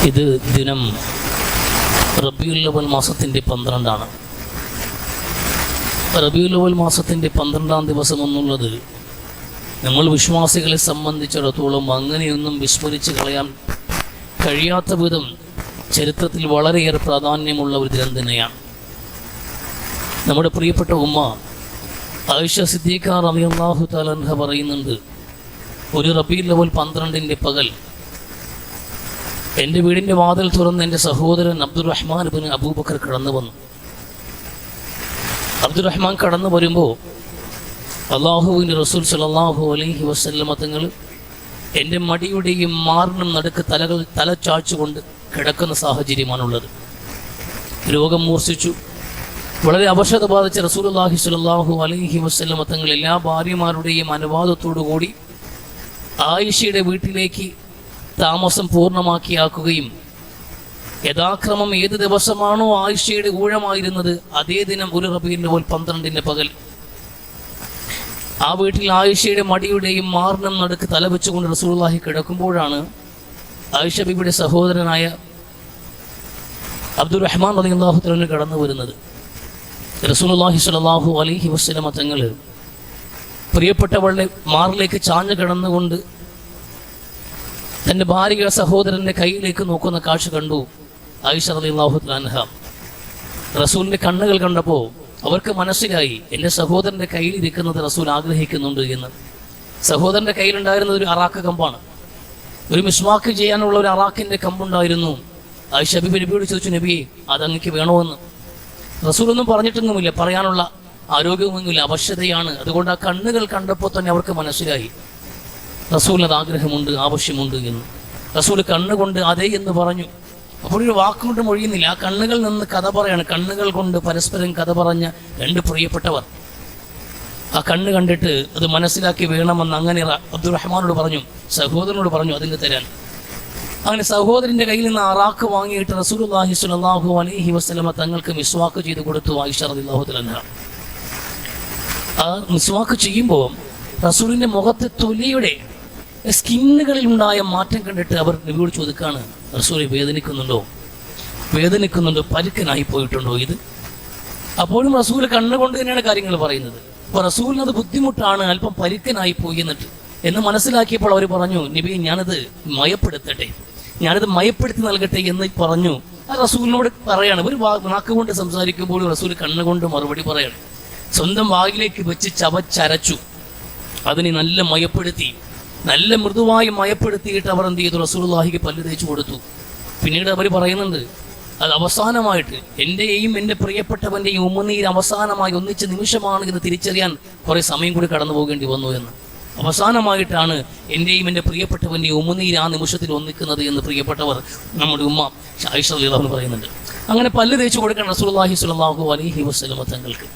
ഇത് ദിനം റബീഉൽ അവ്വൽ മാസത്തിൻ്റെ 12-ആണ്. റബീഉൽ അവ്വൽ മാസത്തിൻ്റെ 12-ാം ദിവസം എന്നുള്ളത് നമ്മൾ വിശ്വാസികളെ സംബന്ധിച്ചിടത്തോളം അങ്ങനെയൊന്നും വിസ്മരിച്ച് കളയാൻ കഴിയാത്ത വിധം ചരിത്രത്തിൽ വളരെയേറെ പ്രാധാന്യമുള്ള ഒരു ദിനം തന്നെയാണ്. നമ്മുടെ പ്രിയപ്പെട്ട ഉമ്മ ആയിഷ സിദ്ദീഖ റളിയല്ലാഹു തആല അൻഹ പറയുന്നുണ്ട്, ഒരു റബീഉൽ അവ്വൽ 12-ൻ്റെ പകൽ എൻ്റെ വീടിൻ്റെ വാതിൽ തുറന്ന് എൻ്റെ സഹോദരൻ അബ്ദുറഹ്മാൻ ഇബ്നു അബൂബക്കർ കടന്നു വന്നു. അബ്ദുറഹ്മാൻ കടന്നു വരുമ്പോൾ അല്ലാഹുവിൻ്റെ റസൂൽ സ്വല്ലല്ലാഹു അലൈഹി വസല്ലമ തങ്ങൾ എൻ്റെ മടിയുടെയും മാറിനും നടുക്ക് തല ചാച്ചുകൊണ്ട് കിടക്കുന്ന സാഹചര്യമാണുള്ളത്. രോഗം മൂർച്ഛിച്ചു. വളരെ അവശത ബാധിച്ച റസൂലുള്ളാഹി സ്വല്ലല്ലാഹു അലൈഹി വസല്ലമ തങ്ങൾ എല്ലാ ഭാര്യമാരുടെയും അനുവാദത്തോടു കൂടി ആയിഷയുടെ വീട്ടിലേക്ക് താമസം പൂർണ്ണമാക്കിയാക്കുകയും യഥാക്രമം ഏത് ദിവസമാണോ ആയിഷയുടെ ഊഴമായിരുന്നത് അതേ ദിനം ഒരു റബീഉൽ അവ്വൽ 12-ൻ്റെ പകൽ ആ വീട്ടിൽ ആയിഷയുടെ മടിയുടെയും മാറിനും നടുക്ക് തല വെച്ചുകൊണ്ട് റസൂലുള്ളാഹി കിടക്കുമ്പോഴാണ് ആയിഷ ബീബിയുടെ സഹോദരനായ അബ്ദുറഹ്മാൻ റളിയല്ലാഹു തആല കടന്നു വരുന്നത്. റസൂലുള്ളാഹി സ്വല്ലല്ലാഹു അലൈഹി വസല്ലമ തങ്ങൾ പ്രിയപ്പെട്ടവളുടെ മാറിലേക്ക് ചാഞ്ഞു കിടന്നുകൊണ്ട് തൻ്റെ ഭാര്യ സഹോദരൻ്റെ കയ്യിലേക്ക് നോക്കുന്ന കാഴ്ച കണ്ടു ആയിഷ റളിയല്ലാഹു തആല അൻഹ. റസൂലിൻ്റെ കണ്ണുകൾ കണ്ടപ്പോൾ അവർക്ക് മനസ്സിലായി എൻ്റെ സഹോദരൻ്റെ കയ്യിൽ ഇരിക്കുന്നത് റസൂൽ ആഗ്രഹിക്കുന്നുണ്ട് എന്ന്. സഹോദരൻ്റെ കയ്യിലുണ്ടായിരുന്നത് ഒരു അറാക്ക് കമ്പാണ്. ഒരു മിസ്വാക്ക് ചെയ്യാനുള്ള ഒരു അറാക്കിൻ്റെ കമ്പുണ്ടായിരുന്നു. ആയിഷ ബീബി നബിയോട് ചോദിച്ചു, നബിയെ അതങ്ങക്ക് വേണോന്ന്. റസൂലൊന്നും പറഞ്ഞിട്ടൊന്നുമില്ല, പറയാനുള്ള ആരോഗ്യമൊന്നുമില്ല, അവശതയാണ്. അതുകൊണ്ട് ആ കണ്ണുകൾ കണ്ടപ്പോൾ തന്നെ അവർക്ക് മനസ്സിലായി റസൂലിനത് ആഗ്രഹമുണ്ട്, ആവശ്യമുണ്ട് എന്ന്. റസൂൽ കണ്ണുകൊണ്ട് അതേ എന്ന് പറഞ്ഞു. അപ്പോൾ ഒരു വാക്കുകൊണ്ട് മൊഴിയുന്നില്ല, ആ കണ്ണുകൾ നിന്ന് കഥ പറയാണ്. കണ്ണുകൾ കൊണ്ട് പരസ്പരം കഥ പറഞ്ഞ രണ്ട് പ്രിയപ്പെട്ടവർ ആ കണ്ണ് കണ്ടിട്ട് അത് മനസ്സിലാക്കി വേണമെന്ന് അങ്ങനെ അബ്ദുറഹ്മാനോട് പറഞ്ഞു, സഹോദരനോട് പറഞ്ഞു അതിന് തരാൻ. അങ്ങനെ സഹോദരൻ്റെ കയ്യിൽ നിന്ന് അറാക്ക് വാങ്ങിയിട്ട് റസൂലുള്ളാഹി സ്വല്ലല്ലാഹു അലൈഹി വസല്ലമ തങ്ങൾക്ക് മിസ്വാക്ക് ചെയ്ത് കൊടുത്തു ആയിഷ റളിയല്ലാഹു തആല അൻഹ. ആ മിസ്വാക്ക് ചെയ്യുമ്പോൾ റസൂലിൻ്റെ മുഖത്തെ തൊലിയുടെ സ്കിന്നുകളിൽ ഉണ്ടായ മാറ്റം കണ്ടിട്ട് അവർ നബിയോട് ചോദിക്കാണ്, റസൂലെ വേദനിക്കുന്നുണ്ടോ, പരുക്കനായി പോയിട്ടുണ്ടോ ഇത്? അപ്പോഴും റസൂൽ കണ്ണുകൊണ്ട് തന്നെയാണ് കാര്യങ്ങൾ പറയുന്നത്. അപ്പോൾ റസൂലിനത് ബുദ്ധിമുട്ടാണ്, അല്പം പരുക്കനായി പോയി എന്ന് മനസ്സിലാക്കിയപ്പോൾ അവർ പറഞ്ഞു, നബി ഞാനത് മയപ്പെടുത്തി നൽകട്ടെ എന്ന് പറഞ്ഞു. ആ റസൂലിനോട് പറയാണ്, ഒരു നാക്കുകൊണ്ട് സംസാരിക്കുമ്പോഴും റസൂൽ കണ്ണുകൊണ്ട് മറുപടി പറയാണ്. സ്വന്തം വായിലേക്ക് വെച്ച് ചവച്ചരച്ചു, അതിനെ നല്ല മൃദുവായി മയപ്പെടുത്തിയിട്ട് അവർ എന്ത് ചെയ്തു, റസൂലുള്ളാഹിക്ക് പല്ല് തേച്ച് കൊടുത്തു. പിന്നീട് അവർ പറയുന്നുണ്ട്, അത് അവസാനമായിട്ട് എൻ്റെയും എൻ്റെ പ്രിയപ്പെട്ടവൻ്റെയും ഉമ്മനീര് അവസാനമായി ഒന്നിച്ച നിമിഷമാണ് എന്ന് തിരിച്ചറിയാൻ കുറേ സമയം കൂടി കടന്നു പോകേണ്ടി വന്നു എന്ന്. അവസാനമായിട്ടാണ് എൻ്റെയും എൻ്റെ പ്രിയപ്പെട്ടവൻ്റെയും ഉമ്മനീര് ആ നിമിഷത്തിൽ ഒന്നിക്കുന്നത് എന്ന് പ്രിയപ്പെട്ടവർ നമ്മുടെ ഉമ്മ ആയിഷ റളിയല്ലാഹു അൻഹ പറയുന്നുണ്ട്. അങ്ങനെ പല്ല് തേച്ച് കൊടുക്കാൻ റസൂലുള്ളാഹി സ്വല്ലല്ലാഹു അലൈഹി വസല്ലമ തങ്ങൾക്ക്.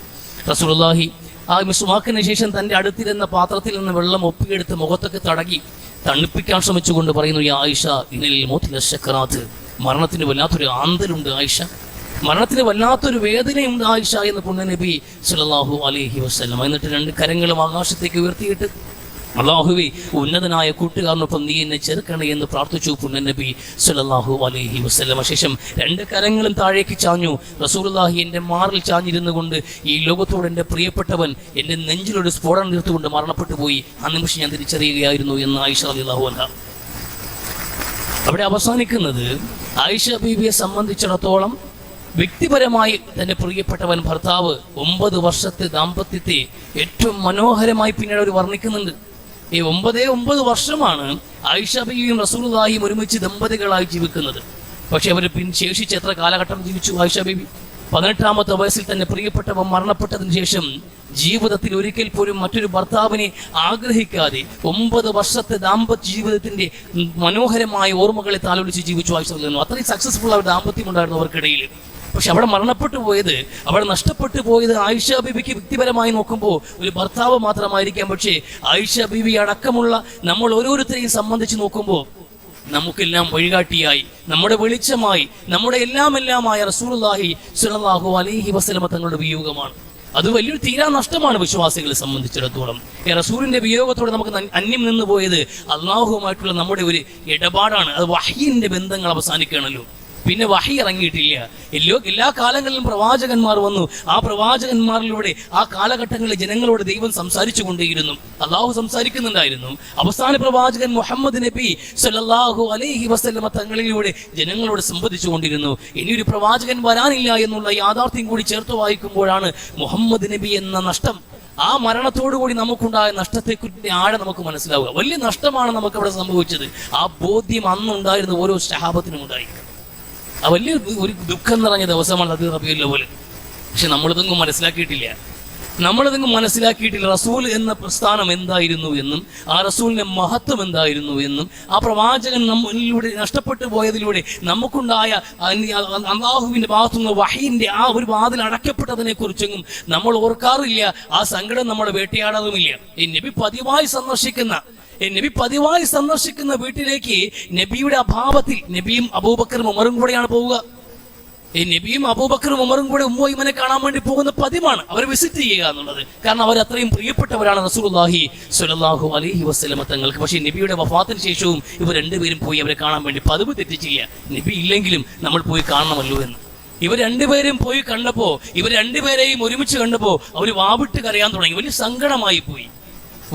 റസൂലുള്ളാഹി ആ മിസ്വാക്കിന് ശേഷം തൻ്റെ അടുത്തിരുന്ന പാത്രത്തിൽ നിന്ന് വെള്ളം ഒപ്പിയെടുത്ത് മുഖത്തൊക്കെ തടകി തണുപ്പിക്കാൻ ശ്രമിച്ചുകൊണ്ട് പറയുന്നു, യാ ആയിഷ ഇന്നൽ മൗതി ലശക്കറാത്ത്, മരണത്തിന് വല്ലാത്തൊരു ആന്തലുണ്ട് ആയിഷ, മരണത്തിന് വല്ലാത്തൊരു വേദനയുണ്ട് ആയിഷ എന്ന് പുണ്യനബി സ്വല്ലല്ലാഹു അലൈഹി വസല്ലം. എന്നിട്ട് രണ്ട് കരങ്ങളും ആകാശത്തേക്ക് ഉയർത്തിയിട്ട്, അല്ലാഹുവേ ഉന്നതനായ കൂട്ടുകാരനൊപ്പം നീ എന്നെ ചേർക്കണേ എന്ന് പ്രാർത്ഥിച്ചു പുണ്യനബി സ്വല്ലല്ലാഹു അലൈഹി വസല്ലം. ശേഷം രണ്ട് കരങ്ങളും താഴേക്ക് ചാഞ്ഞു. റസൂലുള്ളാഹി എൻ്റെ മാറിൽ ചാഞ്ഞിരുന്നു കൊണ്ട് ഈ ലോകത്തോട് എൻ്റെ പ്രിയപ്പെട്ടവൻ എൻ്റെ നെഞ്ചിലൊരു സ്ഫോടനം തീർത്തുകൊണ്ട് മരണപ്പെട്ടു പോയി, ആ നിമിഷം ഞാൻ തിരിച്ചറിയുകയായിരുന്നു എന്ന് ആയിഷ റളിയല്ലാഹു അൻഹ. അവിടെ അവസാനിക്കുന്നത് ആയിഷ ബീവിയെ സംബന്ധിച്ചിടത്തോളം വ്യക്തിപരമായി തൻ്റെ പ്രിയപ്പെട്ടവൻ ഭർത്താവ് 9 വർഷത്തെ ദാമ്പത്യത്തെ ഏറ്റവും മനോഹരമായി പിന്നീട് അവർ വർണ്ണിക്കുന്നുണ്ട്. ഈ 9 വർഷമാണ് ആയിഷ ബീവിയും റസൂലുള്ളാഹിയും ഒരുമിച്ച് ദമ്പതികളായി ജീവിക്കുന്നത്. പക്ഷെ അവർ ശേഷിച്ച് എത്ര കാലഘട്ടം ജീവിച്ചു ആയിഷ ബീവി? 18-ാമത്തെ വയസ്സിൽ തന്നെ പ്രിയപ്പെട്ടവൻ മരണപ്പെട്ടതിന് ശേഷം ജീവിതത്തിൽ ഒരിക്കൽ പോലും മറ്റൊരു ഭർത്താവിനെ ആഗ്രഹിക്കാതെ 9 വർഷത്തെ ദാമ്പത്യ ജീവിതത്തിന്റെ മനോഹരമായ ഓർമ്മകളെ താലോലിച്ച് ജീവിച്ചു ആയിഷ റളിയല്ലാഹു അൻഹ. അത്രയും സക്സസ്ഫുൾ ആയ ദാമ്പത്യം ഉണ്ടായിരുന്നു അവർക്കിടയിൽ. പക്ഷെ അവിടെ മരണപ്പെട്ടു പോയത്, അവിടെ നഷ്ടപ്പെട്ടു പോയത് ആയിഷ ബീവിക്ക് വ്യക്തിപരമായി നോക്കുമ്പോൾ ഒരു ഭർത്താവ് മാത്രമായിരിക്കാം. പക്ഷേ ആയിഷ ബീവി അടക്കമുള്ള നമ്മൾ ഓരോരുത്തരെയും സംബന്ധിച്ച് നോക്കുമ്പോൾ നമുക്കെല്ലാം വഴികാട്ടിയായി, നമ്മുടെ വെളിച്ചമായി, നമ്മുടെ എല്ലാമായ റസൂലുള്ളാഹി സ്വല്ലല്ലാഹു അലൈഹി വസല്ലമ തങ്ങളുടെ വിയോഗമാണ്. അത് വലിയൊരു തീരാ നഷ്ടമാണ് വിശ്വാസികളെ സംബന്ധിച്ചിടത്തോളം. റസൂലിന്റെ വിയോഗത്തോടെ നമുക്ക് അന്യം നിന്ന് പോയത് അള്ളാഹുവുമായിട്ടുള്ള നമ്മുടെ ഒരു ഇടപാടാണ്. അത് വഹീന്റെ ബന്ധങ്ങൾ അവസാനിക്കുകയാണല്ലോ. പിന്നെ വഹി ഇറങ്ങിയിട്ടില്ല. എല്ലാ കാലങ്ങളിലും പ്രവാചകന്മാർ വന്നു. ആ പ്രവാചകന്മാരിലൂടെ ആ കാലഘട്ടങ്ങളിലെ ജനങ്ങളോട് ദൈവം സംസാരിച്ചു കൊണ്ടേയിരുന്നു. അള്ളാഹു സംസാരിക്കുന്നുണ്ടായിരുന്നു. അവസാന പ്രവാചകൻ മുഹമ്മദ് നബി സല്ലല്ലാഹു അലൈഹി വസല്ലമ തങ്ങളിലൂടെ ജനങ്ങളോട് സംവദിച്ചു കൊണ്ടിരുന്നു. ഇനിയൊരു പ്രവാചകൻ വരാനില്ല എന്നുള്ള യാഥാർത്ഥ്യം കൂടി ചേർത്ത് വായിക്കുമ്പോഴാണ് മുഹമ്മദ് നബി എന്ന നഷ്ടം, ആ മരണത്തോടുകൂടി നമുക്കുണ്ടായ നഷ്ടത്തെക്കുറിച്ച് ആഴെ നമുക്ക് മനസ്സിലാവുക. വലിയ നഷ്ടമാണ് നമുക്ക് അവിടെ സംഭവിച്ചത്. ആ ബോധ്യം അന്നുണ്ടായിരുന്ന ഓരോ സഹാബത്തിനും ഉണ്ടായി. ആ വലിയ ഒരു ദുഃഖം നിറഞ്ഞ ദിവസമാണ് അത് റബീഉൽ അവ്വൽ. പക്ഷെ നമ്മളിതൊന്നും മനസ്സിലാക്കിയിട്ടില്ല. റസൂൽ എന്ന പ്രസ്ഥാനം എന്തായിരുന്നു എന്നും ആ റസൂലിന്റെ മഹത്വം എന്തായിരുന്നു എന്നും ആ പ്രവാചകൻ നമ്മളിലൂടെ നഷ്ടപ്പെട്ടു പോയതിലൂടെ നമുക്കുണ്ടായ അല്ലാഹുവിന്റെ ഭാഗത്തുനിന്ന് വഹീന്റെ ആ ഒരു വാതിൽ അടയ്ക്കപ്പെട്ടതിനെ കുറിച്ചൊന്നും നമ്മൾ ഓർക്കാറില്ല. ആ സങ്കടം നമ്മളെ വേട്ടയാടാറുമില്ല. ഈ നബി പതിവായി സന്ദർശിക്കുന്ന വീട്ടിലേക്ക് നബിയുടെ അഭാവത്തിൽ നബിയും അബൂബക്കറും ഉമറും കൂടെയാണ് പോവുക. ഈ നബിയും അബൂബക്കറും ഉമറും കൂടെ ഉമ്മയിമനെ കാണാൻ വേണ്ടി പോകുന്ന പതിവാണ്, അവരെ വിസിറ്റ് ചെയ്യുക എന്നുള്ളത്. കാരണം അവർ അത്രയും പ്രിയപ്പെട്ടവരാണ് റസൂലുള്ളാഹി സ്വല്ലല്ലാഹു അലൈഹി വസല്ലമ തങ്ങൾക്ക്. പക്ഷേ നബിയുടെ വഫാത്തിന് ശേഷവും ഇവർ രണ്ടുപേരും പോയി അവരെ കാണാൻ വേണ്ടി പതിവ് തെറ്റിച്ചില്ല. നബി ഇല്ലെങ്കിലും നമ്മൾ പോയി കാണണമല്ലോ എന്ന്. ഇവർ രണ്ടുപേരും പോയി കണ്ടപ്പോ, ഇവർ രണ്ടുപേരെയും ഒരുമിച്ച് കണ്ടപ്പോ അവർ വാവിട്ട് കരയാൻ തുടങ്ങി. വലിയ സങ്കടമായി പോയി.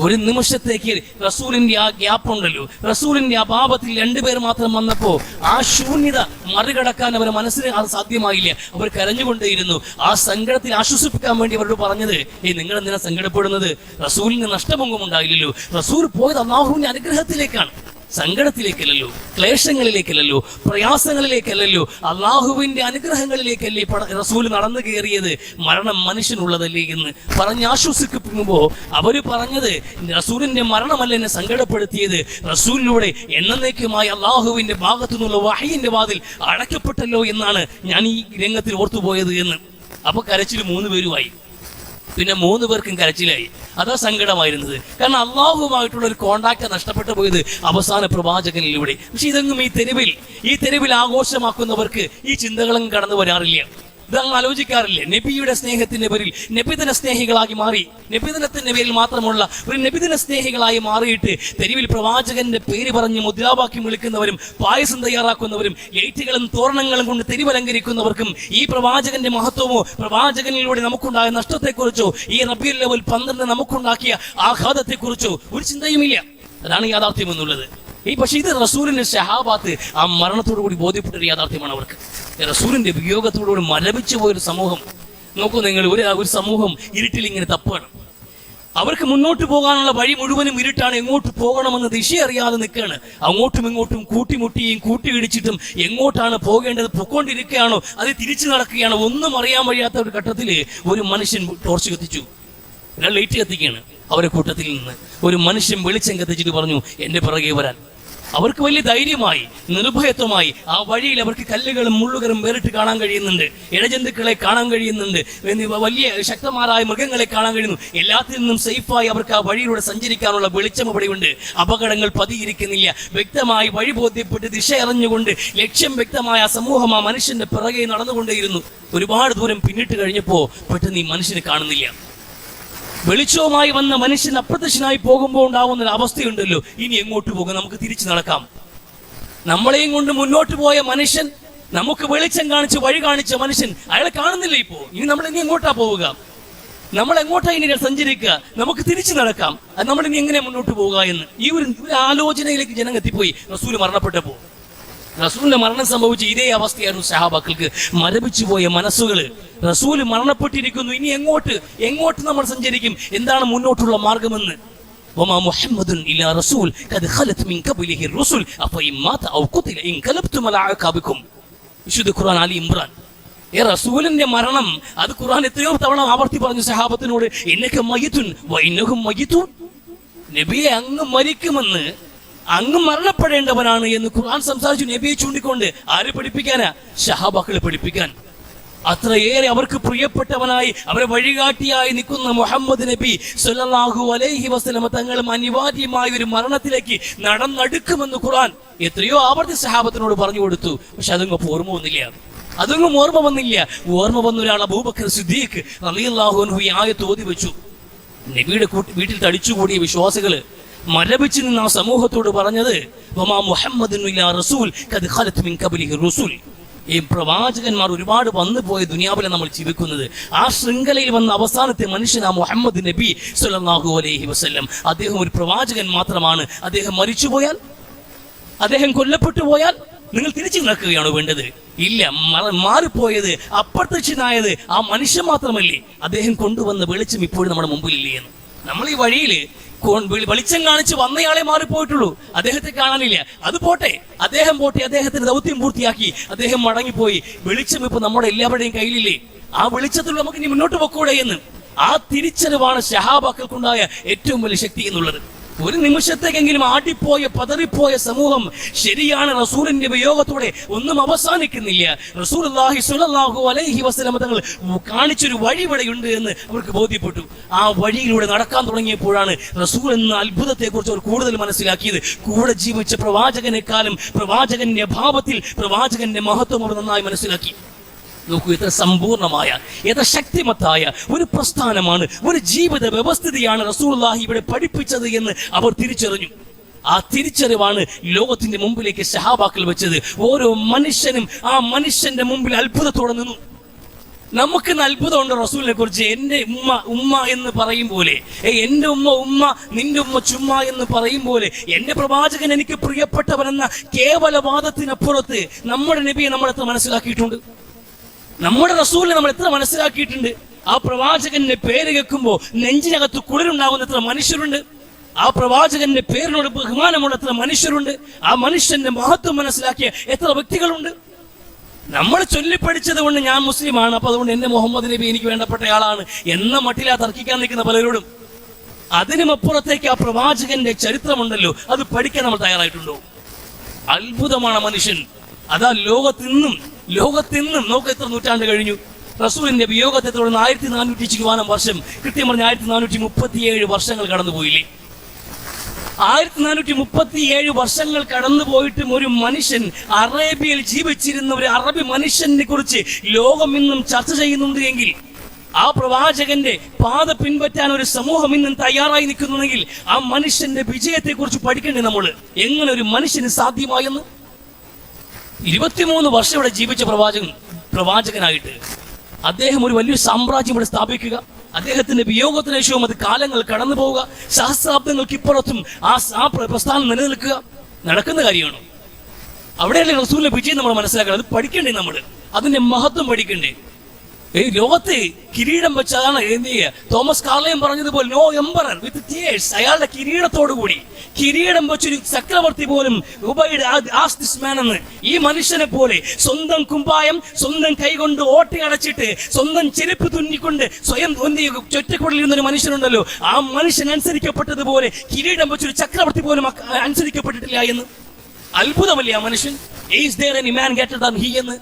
ഒരു നിമിഷത്തേക്ക് റസൂലിന്റെ ആ ഗ്യാപ്പ് ഉണ്ടല്ലോ, റസൂലിന്റെ അഭാവത്തിൽ രണ്ടുപേർ മാത്രം വന്നപ്പോ ആ ശൂന്യത മറികടക്കാൻ അവരുടെ മനസ്സിന് അത് സാധ്യമായില്ല. അവർ കരഞ്ഞുകൊണ്ടേയിരുന്നു. ആ സങ്കടത്തിൽ ആശ്വസിപ്പിക്കാൻ വേണ്ടി അവരോട് പറഞ്ഞത്, നിങ്ങൾ എന്തിനാ സങ്കടപ്പെടുന്നത്? റസൂലിന് നഷ്ടഭംഗം ഉണ്ടായില്ലല്ലോ. റസൂൽ പോയത് അല്ലാഹുവിന്റെ അനുഗ്രഹത്തിലേക്കാണ്, സങ്കടത്തിലേക്കല്ലോ, ക്ലേശങ്ങളിലേക്കല്ലോ, പ്രയാസങ്ങളിലേക്കല്ലോ, അള്ളാഹുവിന്റെ അനുഗ്രഹങ്ങളിലേക്കല്ലേ റസൂൽ നടന്നു കയറിയത്. മരണം മനുഷ്യനുള്ളതല്ലേ എന്ന് പറഞ്ഞ് ആശ്വസിക്കുമ്പോ അവര് പറഞ്ഞത്, റസൂലിന്റെ മരണമല്ല എന്നെ സങ്കടപ്പെടുത്തിയത്, റസൂലിലൂടെ എന്നേക്കുമായി അള്ളാഹുവിന്റെ ഭാഗത്തു നിന്നുള്ള വഹയിന്റെ വാതിൽ അടയ്ക്കപ്പെട്ടല്ലോ എന്നാണ് ഞാൻ ഈ രംഗത്തിൽ ഓർത്തുപോയത് എന്ന്. അപ്പൊ കരച്ചിൽ 3 പേരുമായി. പിന്നെ 3 പേർക്കും കരച്ചിലായി. അതാ സങ്കടമായിരുന്നത്. കാരണം അള്ളാഹുവുമായിട്ടുള്ള ഒരു കോണ്ടാക്ട് നഷ്ടപ്പെട്ടു പോയത് അവസാന പ്രവാചകനിലൂടെ. പക്ഷെ ഇതെങ്ങും ഈ തെരുവിൽ ആഘോഷമാക്കുന്നവർക്ക് ഈ ചിന്തകളും കടന്നു വരാറില്ല. ഇതങ്ങ് ആലോചിക്കാറില്ല. നബിയുടെ സ്നേഹത്തിന്റെ പേരിൽ നബിദിന സ്നേഹികളായി മാറി, നബിദിനത്തിന്റെ പേരിൽ മാത്രമുള്ള ഒരു നബിദിന സ്നേഹികളായി മാറിയിട്ട് തെരുവിൽ പ്രവാചകന്റെ പേര് പറഞ്ഞ് മുദ്രാവാക്യം വിളിക്കുന്നവരും പായസം തയ്യാറാക്കുന്നവരും ലൈറ്റുകളും തോരണങ്ങളും കൊണ്ട് തെരുവലങ്കരിക്കുന്നവർക്കും ഈ പ്രവാചകന്റെ മഹത്വമോ പ്രവാചകനിലൂടെ നമുക്കുണ്ടായ നഷ്ടത്തെക്കുറിച്ചോ ഈ റബീഉൽ അവ്വൽ 12 നമുക്കുണ്ടാക്കിയ ആഘാതത്തെക്കുറിച്ചോ ഒരു ചിന്തയുമില്ല. അതാണ് യാഥാർത്ഥ്യം എന്നുള്ളത്. പക്ഷെ ഇത് റസൂലിന്റെ സഹാബാത്ത് ആ മരണത്തോടുകൂടി ബോധ്യപ്പെട്ടൊരു യാഥാർത്ഥ്യമാണ് അവർക്ക്. റസൂലിന്റെ വിയോഗത്തോടുകൂടി മരവിച്ചു പോയൊരു സമൂഹം. നോക്കൂ നിങ്ങൾ, ഒരു സമൂഹം ഇരുട്ടിൽ ഇങ്ങനെ തപ്പാണ്. അവർക്ക് മുന്നോട്ട് പോകാനുള്ള വഴി മുഴുവനും ഇരുട്ടാണ്. എങ്ങോട്ട് പോകണമെന്ന് ദിശ അറിയാതെ നിൽക്കുകയാണ്. അങ്ങോട്ടും ഇങ്ങോട്ടും കൂട്ടിമുട്ടിയും കൂട്ടിയിടിച്ചിട്ടും എങ്ങോട്ടാണ് പോകേണ്ടത്, പൊക്കോണ്ടിരിക്കുകയാണോ അത് തിരിച്ചു നടക്കുകയാണോ ഒന്നും അറിയാൻ വയ്യാത്ത ഒരു ഘട്ടത്തിൽ ഒരു മനുഷ്യൻ ടോർച്ച് കത്തിച്ചു, ലൈറ്റ് കത്തിക്കുകയാണ്. അവരെ കൂട്ടത്തിൽ നിന്ന് ഒരു മനുഷ്യൻ വെളിച്ചം കത്തിച്ചിട്ട് പറഞ്ഞു, എന്റെ പിറകെ വരാൻ. അവർക്ക് വലിയ ധൈര്യമായി, നിർഭയത്വമായി ആ വഴിയിൽ അവർക്ക് കല്ലുകളും മുള്ളുകളും വേറിട്ട് കാണാൻ കഴിയുന്നുണ്ട്, ഇഴജന്തുക്കളെ കാണാൻ കഴിയുന്നുണ്ട്, വലിയ ശക്തമാരായ മൃഗങ്ങളെ കാണാൻ കഴിയുന്നു. എല്ലാത്തിൽ നിന്നും സേഫായി അവർക്ക് ആ വഴിയിലൂടെ സഞ്ചരിക്കാനുള്ള വെളിച്ചം ഇവിടെയുണ്ട്. അപകടങ്ങൾ പതിയിരിക്കുന്നില്ല. വ്യക്തമായി വഴി ബോധ്യപ്പെട്ട് ദിശ അറിഞ്ഞുകൊണ്ട് ലക്ഷ്യം വ്യക്തമായ സമൂഹം ആ മനുഷ്യന്റെ പിറകെ നടന്നുകൊണ്ടേയിരുന്നു. ഒരുപാട് ദൂരം പിന്നിട്ട് കഴിഞ്ഞപ്പോ പെട്ടെന്ന് ഈ മനുഷ്യനെ കാണുന്നില്ല. വെളിച്ചവുമായി വന്ന മനുഷ്യൻ അപ്രത്യക്ഷനായി പോകുമ്പോൾ ഉണ്ടാവുന്ന ഒരു അവസ്ഥയുണ്ടല്ലോ, ഇനി എങ്ങോട്ട് പോകും, നമുക്ക് തിരിച്ചു നടക്കാം. നമ്മളെയും കൊണ്ട് മുന്നോട്ട് പോയ മനുഷ്യൻ, നമുക്ക് വെളിച്ചം കാണിച്ച് വഴി കാണിച്ച മനുഷ്യൻ, അയാളെ കാണുന്നില്ല. ഇനി നമ്മൾ ഇനി എങ്ങോട്ടാ പോവുക? നമ്മൾ എങ്ങോട്ടാ ഇനി സഞ്ചരിക്കുക? നമുക്ക് തിരിച്ചു നടക്കാം. അത് നമ്മൾ ഇനി എങ്ങനെ മുന്നോട്ട് പോവുക എന്ന് ഈ ഒരു ആലോചനയിലേക്ക് ജനം എത്തിപ്പോയി. റസൂൽ മരണപ്പെട്ടപ്പോ റസൂലിന്റെ മരണം സംഭവിച്ച ഇതേ അവസ്ഥയായിരുന്നു സഹാബാക്കൾക്ക്. മരവിച്ചു പോയ മനസ്സുകള്. റസൂല് മരണപ്പെട്ടിരിക്കുന്നു, ഇനി എങ്ങോട്ട് നമ്മൾ സഞ്ചരിക്കും? എന്താണ് മുന്നോട്ടുള്ള മാർഗമെന്ന്? വമാ മുഹമ്മദുൻ ഇല്ലാ റസൂൽ ഖദ് ഖലത് മിൻ ഖബ്ലിഹി റുസുൽ അഫഇൻ മാത ഔ ഖുതില ഇൻ ഖലബ്തും അലാ അഅഖാബികും. വിശുദ്ധ ഖുർആൻ ആലി ഇംറാൻ. റസൂലിന്റെ മരണം അത് ഖുർആൻ എത്രയോ തവണ ആവർത്തി പറഞ്ഞു സഹാബത്തിനോട്, ഇന്നക മയ്യിതുൻ വ ഇന്നഹും മയ്യിതൂൻ. നബിയെ അങ്ങ് മരിക്കുമെന്ന്, അങ്ങ് മരണപ്പെടേണ്ടവനാണ് എന്ന് ഖുർആൻ സംസാരിച്ചു. നബിയെ ചൂണ്ടിക്കൊണ്ട് ആര് പഠിപ്പിക്കാനാ? സഹാബാക്കളെ പഠിപ്പിക്കാൻ. അത്രയേറെ അവർക്ക് പ്രിയപ്പെട്ടവനായി അവരെ വഴികാട്ടിയായി നിൽക്കുന്ന മുഹമ്മദ് നബി സല്ലല്ലാഹു അലൈഹി വസല്ലം തങ്ങളും അനിവാര്യമായ ഒരു മരണത്തിലേക്ക് നടന്നെടുക്കുമെന്ന് ഖുർആൻ എത്രയോ ആവർത്തി സഹാബത്തിനോട് പറഞ്ഞു കൊടുത്തു. പക്ഷെ അതൊന്നും ഓർമ്മ വന്നില്ല. ഓർമ്മ വന്ന ഒരാൾ അബൂബക്കർ സിദ്ദീഖ് റളിയല്ലാഹു അൻഹു ഈ ആയത്ത് ഓതി വെച്ചു. നബിയുടെ വീട്ടിൽ തടിച്ചുകൂടിയ വിശ്വാസികള് മരവിച്ച് നിന്ന് ആ സമൂഹത്തോട് പറഞ്ഞത്, വമാ മുഹമ്മദുൻ ഇല്ലാ റസൂൽ ഖദ് ഖലത് മിൻ ഖബ്ലിഹി റസൂൽ. ഈ പ്രവാചകന്മാർ ഒരുപാട് വന്നു പോയ ദുനിയാവിലെ നമ്മൾ ജീവിക്കുന്നത്. ആ ശൃംഖലയിൽ വന്ന അവസാനത്തെ മനുഷ്യൻ ആ മുഹമ്മദ് നബി സല്ലല്ലാഹു അലൈഹി വസല്ലം. അദ്ദേഹം ഒരു പ്രവാചകൻ മാത്രമാണ്. അദ്ദേഹം മരിച്ചുപോയാൽ, അദ്ദേഹം കൊല്ലപ്പെട്ടു പോയാൽ നിങ്ങൾ തിരിച്ചു നടക്കുകയാണോ വേണ്ടത്? ഇല്ല. മാറിപ്പോയത്, അപ്രത്യക്ഷനായത് ആ മനുഷ്യൻ മാത്രമല്ലേ? അദ്ദേഹം കൊണ്ടുവന്ന വെളിച്ചം ഇപ്പോഴും നമ്മുടെ മുമ്പിലില്ലേ എന്ന്. നമ്മൾ ഈ വഴിയിൽ വെളിച്ചം കാണിച്ച് വന്നയാളെ മാറിപ്പോയിട്ടുള്ളൂ, അദ്ദേഹത്തെ കാണാനില്ല. അത് പോട്ടെ, അദ്ദേഹം പോട്ടെ, അദ്ദേഹത്തിന്റെ ദൗത്യം പൂർത്തിയാക്കി അദ്ദേഹം മടങ്ങിപ്പോയി. വെളിച്ചം ഇപ്പൊ നമ്മുടെ എല്ലാവരുടെയും കയ്യിലില്ലേ? ആ വെളിച്ചത്തിൽ നമുക്ക് ഇനി മുന്നോട്ട് പൊക്കൂടെ എന്ന് ആ തിരിച്ചറിവാണ് സഹാബാക്കൾക്കുണ്ടായ ഏറ്റവും വലിയ ശക്തി എന്നുള്ളത്. ഒരു നിമിഷത്തേക്കെങ്കിലും ആടിപ്പോയ പതറിപ്പോയ സമൂഹം ശരിയാണ്, റസൂലിന്റെ വിയോഗത്തോടെ ഒന്നും അവസാനിക്കുന്നില്ല. റസൂലുള്ളാഹി സ്വല്ലല്ലാഹു അലൈഹി വസല്ലം തങ്ങൾ കാണിച്ചൊരു വഴി ഇവിടെയുണ്ട് എന്ന് അവർക്ക് ബോധ്യപ്പെട്ടു. ആ വഴിയിലൂടെ നടക്കാൻ തുടങ്ങിയപ്പോഴാണ് റസൂൽ എന്ന അത്ഭുതത്തെ കുറിച്ച് അവർ കൂടുതൽ മനസ്സിലാക്കിയത്. കൂടെ ജീവിച്ച പ്രവാചകനെക്കാളും പ്രവാചകന്റെ ഭാവത്തിൽ പ്രവാചകന്റെ മഹത്വം അവർ നന്നായി മനസ്സിലാക്കി. നോക്കൂ, എത്ര സമ്പൂർണമായ, എത്ര ശക്തിമത്തായ ഒരു പ്രസ്ഥാനമാണ്, ഒരു ജീവിത വ്യവസ്ഥിതിയാണ് റസൂലുള്ളാഹി ഇവിടെ പഠിപ്പിച്ചത് എന്ന് അവർ തിരിച്ചറിഞ്ഞു. ആ തിരിച്ചറിവാണ് ലോകത്തിന്റെ മുമ്പിലേക്ക് സഹാബാക്കൾ വെച്ചത്. ഓരോ മനുഷ്യനും ആ മനുഷ്യന്റെ മുമ്പിൽ അത്ഭുതത്തോടെ നിന്നു. നമുക്ക് അത്ഭുതമുണ്ട് റസൂലിനെ കുറിച്ച്. എന്റെ ഉമ്മ എന്ന് പറയും പോലെ, എന്റെ ഉമ്മ നിന്റെ ഉമ്മ ചുമ്മാ എന്ന് പറയും പോലെ, എന്റെ പ്രവാചകൻ എനിക്ക് പ്രിയപ്പെട്ടവനെന്ന കേവലവാദത്തിനപ്പുറത്ത് നമ്മുടെ നബിയെ നമ്മൾ എത്ര മനസ്സിലാക്കിയിട്ടുണ്ട്, നമ്മുടെ റസൂലിനെ നമ്മൾ എത്ര മനസ്സിലാക്കിയിട്ടുണ്ട്. ആ പ്രവാചകന്റെ പേര് കേൾക്കുമ്പോൾ നെഞ്ചിനകത്ത് കുളിരുണ്ടാകുന്ന എത്ര മനുഷ്യരുണ്ട്. ആ പ്രവാചകന്റെ പേരിനോട് ബഹുമാനമുള്ള എത്ര മനുഷ്യരുണ്ട്. ആ മനുഷ്യന്റെ മഹത്വം മനസ്സിലാക്കിയ എത്ര വ്യക്തികളുണ്ട്. നമ്മൾ ചൊല്ലിപ്പഠിച്ചത് കൊണ്ട് ഞാൻ മുസ്ലിമാണ്, അപ്പൊ അതുകൊണ്ട് എന്റെ മുഹമ്മദ് നബി എനിക്ക് വേണ്ടപ്പെട്ടയാളാണ് എന്ന മട്ടിലാ തർക്കിക്കാൻ നിൽക്കുന്ന പലരോടും. അതിനുമപ്പുറത്തേക്ക് ആ പ്രവാചകന്റെ ചരിത്രമുണ്ടല്ലോ, അത് പഠിക്കാൻ നമ്മൾ തയ്യാറായിട്ടുണ്ടോ? അത്ഭുതമാണ് മനുഷ്യൻ. അതാ ലോകത്തിന്നും നോക്ക് എത്ര നൂറ്റാണ്ട് കഴിഞ്ഞു. റസൂലിന്റെ വിയോഗത്തെ തുടർന്ന് 1400 വർഷം, കൃത്യം പറഞ്ഞ 1437 വർഷങ്ങൾ കടന്നുപോയില്ലേ? 1437 വർഷങ്ങൾ കടന്നുപോയിട്ടും ഒരു മനുഷ്യൻ, അറേബ്യയിൽ ജീവിച്ചിരുന്ന ഒരു അറബി മനുഷ്യനെ കുറിച്ച് ലോകം ഇന്നും ചർച്ച ചെയ്യുന്നുണ്ട് എങ്കിൽ, ആ പ്രവാചകന്റെ പാത പിൻപറ്റാൻ ഒരു സമൂഹം ഇന്നും തയ്യാറായി നിൽക്കുന്നുണ്ടെങ്കിൽ, ആ മനുഷ്യന്റെ വിജയത്തെ കുറിച്ച് പഠിക്കണ്ടേ നമ്മൾ? എങ്ങനെ ഒരു മനുഷ്യന് സാധ്യമായെന്ന്. 23 വർഷം ഇവിടെ ജീവിച്ച പ്രവാചകനായിട്ട് അദ്ദേഹം ഒരു വലിയ സാമ്രാജ്യം ഇവിടെ സ്ഥാപിക്കുക, അദ്ദേഹത്തിന്റെ വിയോഗത്തിന് ശേഷവും അത് കാലങ്ങൾ കടന്നു പോവുക, സഹസ്രാബ്ദങ്ങൾക്കിപ്പുറത്തും ആ പ്രസ്ഥാനം നിലനിൽക്കുക നടക്കുന്ന കാര്യമാണോ? അവിടെയല്ലേ റസൂലിന്റെ വിജയം നമ്മൾ മനസ്സിലാക്കണം. അത് പഠിക്കണ്ടേ നമ്മൾ? അതിന്റെ മഹത്വം പഠിക്കണ്ടേ? ലോകത്ത് കിരീടം വെച്ചതാണ് തോമസ് കാർലയം പറഞ്ഞതുപോലെ, നോ എംപറർ വിത്ത് ടീയേഴ്സ്. അയാളുടെ കിരീടത്തോടുകൂടി കിരീടം വെച്ചൊരു ചക്രവർത്തി പോലും എന്ന് ഈ മനുഷ്യനെ പോലെ സ്വന്തം കുമ്പായം സ്വന്തം കൈകൊണ്ട് ഓട്ടയടച്ചിട്ട് സ്വന്തം ചെരുപ്പ് തുന്നിക്കൊണ്ട് സ്വയം ചൊറ്റക്കുടലിരുന്ന ഒരു മനുഷ്യനുണ്ടല്ലോ, ആ മനുഷ്യൻ അനുസരിക്കപ്പെട്ടതുപോലെ കിരീടം വെച്ചൊരു ചക്രവർത്തി പോലും അനുസരിക്കപ്പെട്ടിട്ടില്ല എന്ന്. അത്ഭുതമല്ലേ ആ മനുഷ്യൻ? Is there any man greater than he എന്ന്.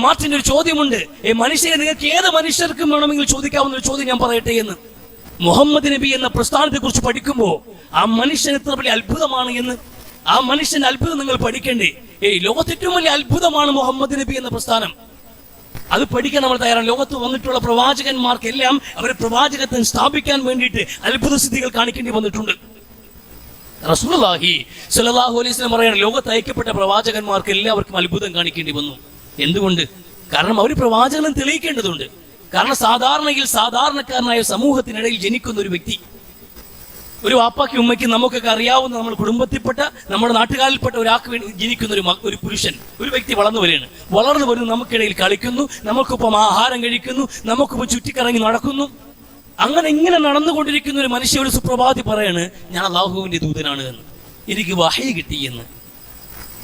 മാർട്ടിന്റെ ഒരു ചോദ്യമുണ്ട്, മനുഷ്യനെ നിങ്ങൾക്ക് ഏത് മനുഷ്യർക്കും വേണമെങ്കിൽ ചോദിക്കാവുന്ന ഒരു ചോദ്യം ഞാൻ പറയട്ടെ എന്ന്. മുഹമ്മദ് നബി എന്ന പ്രസ്ഥാനത്തെ കുറിച്ച് പഠിക്കുമ്പോൾ ആ മനുഷ്യൻ എത്ര വലിയ അത്ഭുതമാണ് എന്ന്, ആ മനുഷ്യന്റെ അത്ഭുതം നിങ്ങൾ പഠിക്കണ്ടേ? ലോകത്ത് ഏറ്റവും വലിയ അത്ഭുതമാണ് മുഹമ്മദ് നബി എന്ന പ്രസ്ഥാനം. അത് പഠിക്കാൻ നമ്മൾ തയ്യാറാണ്. ലോകത്ത് വന്നിട്ടുള്ള പ്രവാചകന്മാർക്കെല്ലാം അവരെ പ്രവാചകത്വം സ്ഥാപിക്കാൻ വേണ്ടിയിട്ട് അത്ഭുത സ്ഥിതികൾ കാണിക്കേണ്ടി വന്നിട്ടുണ്ട്. റസൂലുള്ളാഹി സ്വല്ലല്ലാഹു അലൈഹി വസല്ലം പറയാണ്, ലോകത്ത് അയക്കപ്പെട്ട പ്രവാചകന്മാർക്ക് എല്ലാവർക്കും അത്ഭുതം കാണിക്കേണ്ടി വന്നു. എന്തുകൊണ്ട്? കാരണം അവർ പ്രവാചകനും തെളിയിക്കേണ്ടതുണ്ട്. കാരണം സാധാരണക്കാരനായ സമൂഹത്തിനിടയിൽ ജനിക്കുന്ന ഒരു വ്യക്തി, ഒരു വാപ്പാക്കും ഉമ്മയ്ക്കും നമുക്കൊക്കെ അറിയാവുന്ന നമ്മൾ കുടുംബത്തിൽപ്പെട്ട നമ്മുടെ നാട്ടുകാരിൽപ്പെട്ട ഒരാൾക്ക് വേണ്ടി ജനിക്കുന്ന ഒരു പുരുഷൻ, ഒരു വ്യക്തി വളർന്നു വരുന്നു, നമുക്കിടയിൽ കളിക്കുന്നു, നമുക്കൊപ്പം ആഹാരം കഴിക്കുന്നു, നമുക്കൊപ്പം ചുറ്റിക്കറങ്ങി നടക്കുന്നു. ഇങ്ങനെ നടന്നുകൊണ്ടിരിക്കുന്ന ഒരു മനുഷ്യ ഒരു സുപ്രഭാതി പറയാണ്, ഞാൻ അല്ലാഹുവിന്റെ ദൂതനാണ് എന്ന്, എനിക്ക് വഹി കിട്ടി എന്ന്.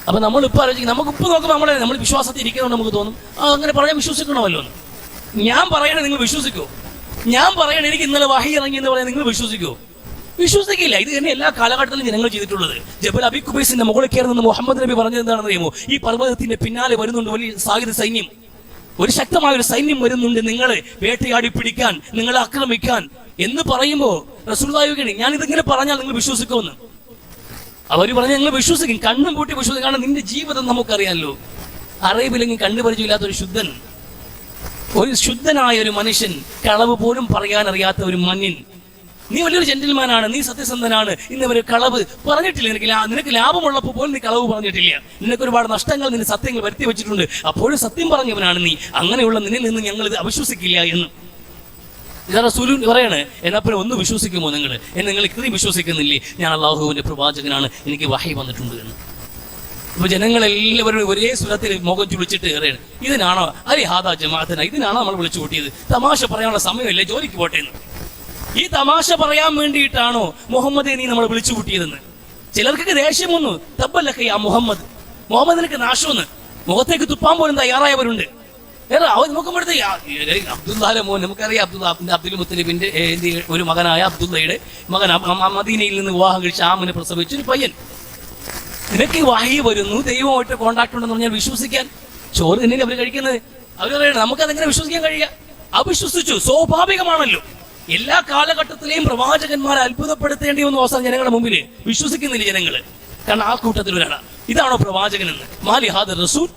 അപ്പൊ നമ്മളിപ്പോൾ ആലോചിക്കും, നമുക്കിപ്പോൾ നോക്കുമ്പോൾ നമ്മൾ വിശ്വാസത്തിൽ ഇരിക്കണമെന്ന് നമുക്ക് തോന്നും, അങ്ങനെ പറയാൻ വിശ്വസിക്കണമല്ലോ എന്ന്. ഞാൻ പറയണേ നിങ്ങൾ വിശ്വസിക്കോ? ഞാൻ പറയണേ എനിക്ക് ഇന്നലെ വഹി ഇറങ്ങി എന്ന് പറയാൻ നിങ്ങൾ വിശ്വസിക്കോ? വിശ്വസിക്കില്ല. ഇത് തന്നെ എല്ലാ കാലഘട്ടത്തിലും ജനങ്ങൾ ചെയ്തിട്ടുള്ളത്. ജബൽ അബി ഖുബൈസിന്റെ മുകളിൽ കയറുന്ന മുഹമ്മദ് നബി പറഞ്ഞത് എന്താണെന്ന് അറിയുമോ? ഈ പർവ്വതത്തിന്റെ പിന്നാലെ വരുന്നുണ്ട് വലിയ സായുധ സൈന്യം. ഒരു ശക്തമായ ഒരു സൈന്യം വരുന്നുണ്ട് നിങ്ങളെ വേട്ടയാടി പിടിക്കാൻ, നിങ്ങളെ ആക്രമിക്കാൻ എന്ന് പറയുമ്പോൾ റസൂലുള്ളാഹി ഞാൻ ഇതിങ്ങനെ പറഞ്ഞാൽ നിങ്ങൾ വിശ്വസിക്കുമെന്ന്. അവർ പറഞ്ഞാൽ നിങ്ങൾ വിശ്വസിക്കും, കണ്ണും പൂട്ടി വിശ്വസിക്കും. കാരണം നിന്റെ ജീവിതം നമുക്കറിയാമല്ലോ. അറേബ്യയിലെങ്കിൽ കണ്ണു പരിചയമില്ലാത്ത ഒരു ശുദ്ധനായ ഒരു മനുഷ്യൻ, കളവ് പോലും പറയാൻ അറിയാത്ത ഒരു മന്യൻ. നീ വലിയൊരു ജെന്റിൽമാനാണ്, നീ സത്യസന്ധനാണ്, ഇന്ന് ഒരു കളവ് പറഞ്ഞിട്ടില്ല. നിനക്ക് ലാഭമുള്ളപ്പോൾ പോലും നീ കളവ് പറഞ്ഞിട്ടില്ല. നിനക്ക് ഒരുപാട് നഷ്ടങ്ങൾ, നിന്റെ സത്യങ്ങൾ വരുത്തി വെച്ചിട്ടുണ്ട്, അപ്പോഴും സത്യം പറഞ്ഞവനാണ് നീ. അങ്ങനെയുള്ള നിന്നിൽ നിന്ന് ഞങ്ങൾ ഇത് അവിശ്വസിക്കില്ല എന്ന് ഇതാ റസൂൽ പറയാണ്. എന്നാ പിന്നെ ഒന്ന് വിശ്വസിക്കുമോ നിങ്ങൾ? നിങ്ങൾ ഇത്രയും വിശ്വസിക്കുന്നില്ലേ ഞാൻ അള്ളാഹുവിന്റെ പ്രവാചകനാണ്, എനിക്ക് വഹി വന്നിട്ടുണ്ട് എന്ന്. അപ്പൊ ജനങ്ങളെല്ലാവരും ഒരേ സ്വരത്തിൽ മുഖം ചുളിച്ചിട്ട് കയറിയാണ്. ഇതിനാണോ അരി ഹാദാ ജമാഅത്തിന, ഇതിനാണോ നമ്മൾ വിളിച്ചു കൂട്ടിയത്? തമാശ പറയാനുള്ള സമയമല്ലേ, ജോലിക്ക് പോട്ടെ എന്ന്. ഈ തമാശ പറയാൻ വേണ്ടിയിട്ടാണോ മുഹമ്മദെ നീ നമ്മൾ വിളിച്ചു കൂട്ടിയതെന്ന്? ചിലർക്കൊക്കെ ദേഷ്യം വന്നു. തബ്ബലക യാ മുഹമ്മദ്, മുഹമ്മദിനൊക്കെ നാശമെന്ന്. മുഖത്തേക്ക് തുപ്പാൻ പോലും തയ്യാറായവരുണ്ട്. അവർ നോക്കുമ്പോഴത്തെ അബ്ദുല്ലാന്റെ മോൻ, നമുക്കറിയാം അബ്ദുൽ മുത്തലിബിന്റെ ഒരു മകനായ അബ്ദുള്ളയുടെ മകൻ മദീനയിൽ നിന്ന് വിവാഹം കഴിച്ച് ആമിനെ പ്രസവിച്ചൊരു പയ്യൻ. നിനക്ക് വഹി വരുന്നു, ദൈവമായിട്ട് കോണ്ടാക്ട് ഉണ്ടെന്ന് പറഞ്ഞാൽ വിശ്വസിക്കാൻ? ചോറ് തന്നെയല്ലേ അവർ കഴിക്കുന്നത്. അവർ പറയണം നമുക്കതെങ്ങനെ വിശ്വസിക്കാൻ കഴിയുക? അവിശ്വസിച്ചു, സ്വാഭാവികമാണല്ലോ. എല്ലാ കാലഘട്ടത്തിലെയും പ്രവാചകന്മാരെ അത്ഭുതപ്പെടുത്തേണ്ടി വന്ന അവസാനം ജനങ്ങളുടെ മുമ്പിൽ വിശ്വസിക്കുന്നില്ല ജനങ്ങള്. കാരണം ആ കൂട്ടത്തിൽ ഒരാളാണ്. ഇതാണോ പ്രവാചകൻ എന്ന്? മാലി ഹാദ റസൂൽ,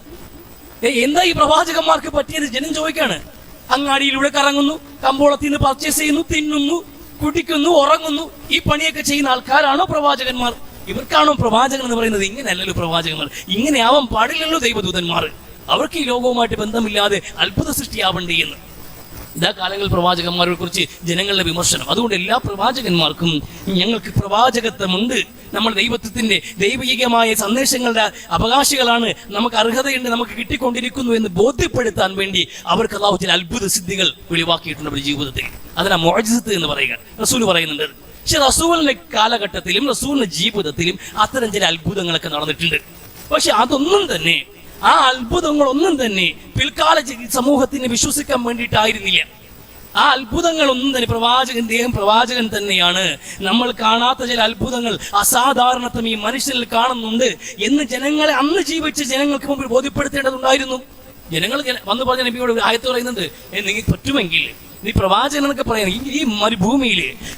എന്താ ഈ പ്രവാചകന്മാർക്ക് പറ്റിയത്? ജനം ചോദിക്കാണ്. അങ്ങാടിയിലൂടെ കറങ്ങുന്നു, കമ്പോളത്തിൽ നിന്ന് പർച്ചേസ് ചെയ്യുന്നു, തിന്നുന്നു, കുടിക്കുന്നു, ഉറങ്ങുന്നു. ഈ പണിയൊക്കെ ചെയ്യുന്ന ആൾക്കാരാണോ പ്രവാചകന്മാർ? ഇവർക്കാണോ പ്രവാചകൻ എന്ന് പറയുന്നത്? ഇങ്ങനെയല്ലല്ലോ പ്രവാചകന്മാർ, ഇങ്ങനെയാവാൻ പാടില്ലല്ലോ ദൈവദൂതന്മാർ. അവർക്ക് ഈ ലോകവുമായിട്ട് ബന്ധമില്ലാതെ അത്ഭുത സൃഷ്ടിയാവണ്ടേ എന്ന്. ഇതാ കാലങ്ങളിൽ പ്രവാചകന്മാരെ കുറിച്ച് ജനങ്ങളുടെ വിമർശനം. അതുകൊണ്ട് എല്ലാ പ്രവാചകന്മാർക്കും ഞങ്ങൾക്ക് പ്രവാചകത്വമുണ്ട്, നമ്മൾ ദൈവത്വത്തിന്റെ ദൈവികമായ സന്ദേശങ്ങളുടെ അവകാശികളാണ്, നമുക്ക് അർഹതയുണ്ട്, നമുക്ക് കിട്ടിക്കൊണ്ടിരിക്കുന്നു എന്ന് ബോധ്യപ്പെടുത്താൻ വേണ്ടി അവർക്ക് അല്ലാഹു ചില അത്ഭുത സിദ്ധികൾ വെളിവാക്കിയിട്ടുണ്ട് അവരുടെ ജീവിതത്തിൽ. അതിനാ മുഅ്ജിസത്ത് എന്ന് പറയുക. റസൂൽ പറയുന്നുണ്ട്. പക്ഷെ റസൂലിന്റെ കാലഘട്ടത്തിലും റസൂലിന്റെ ജീവിതത്തിലും അത്തരം ചില അത്ഭുതങ്ങളൊക്കെ നടന്നിട്ടുണ്ട്. പക്ഷെ അതൊന്നും തന്നെ, ആ അത്ഭുതങ്ങളൊന്നും തന്നെ പിൽക്കാല സമൂഹത്തിന് വിശ്വസിക്കാൻ വേണ്ടിയിട്ടായിരുന്നില്ല. ആ അത്ഭുതങ്ങളൊന്നും തന്നെ പ്രവാചകൻ തന്നെയാണ്. നമ്മൾ കാണാത്ത ചില അത്ഭുതങ്ങൾ, അസാധാരണത്വം ഈ മനുഷ്യനിൽ കാണുന്നുണ്ട് എന്ന് ജനങ്ങളെ, അന്ന് ജീവിച്ച ജനങ്ങൾക്ക് മുമ്പിൽ ബോധ്യപ്പെടുത്തേണ്ടതുണ്ടായിരുന്നു. ജനങ്ങൾ വന്ന് പറഞ്ഞ നബിയോട് ഒരു ആയത്ത് പറയുന്നുണ്ട്, നിങ്ങൾക്ക് പറ്റുമെങ്കിൽ നീ പ്രവാചകൻ എന്നൊക്കെ പറയാൻ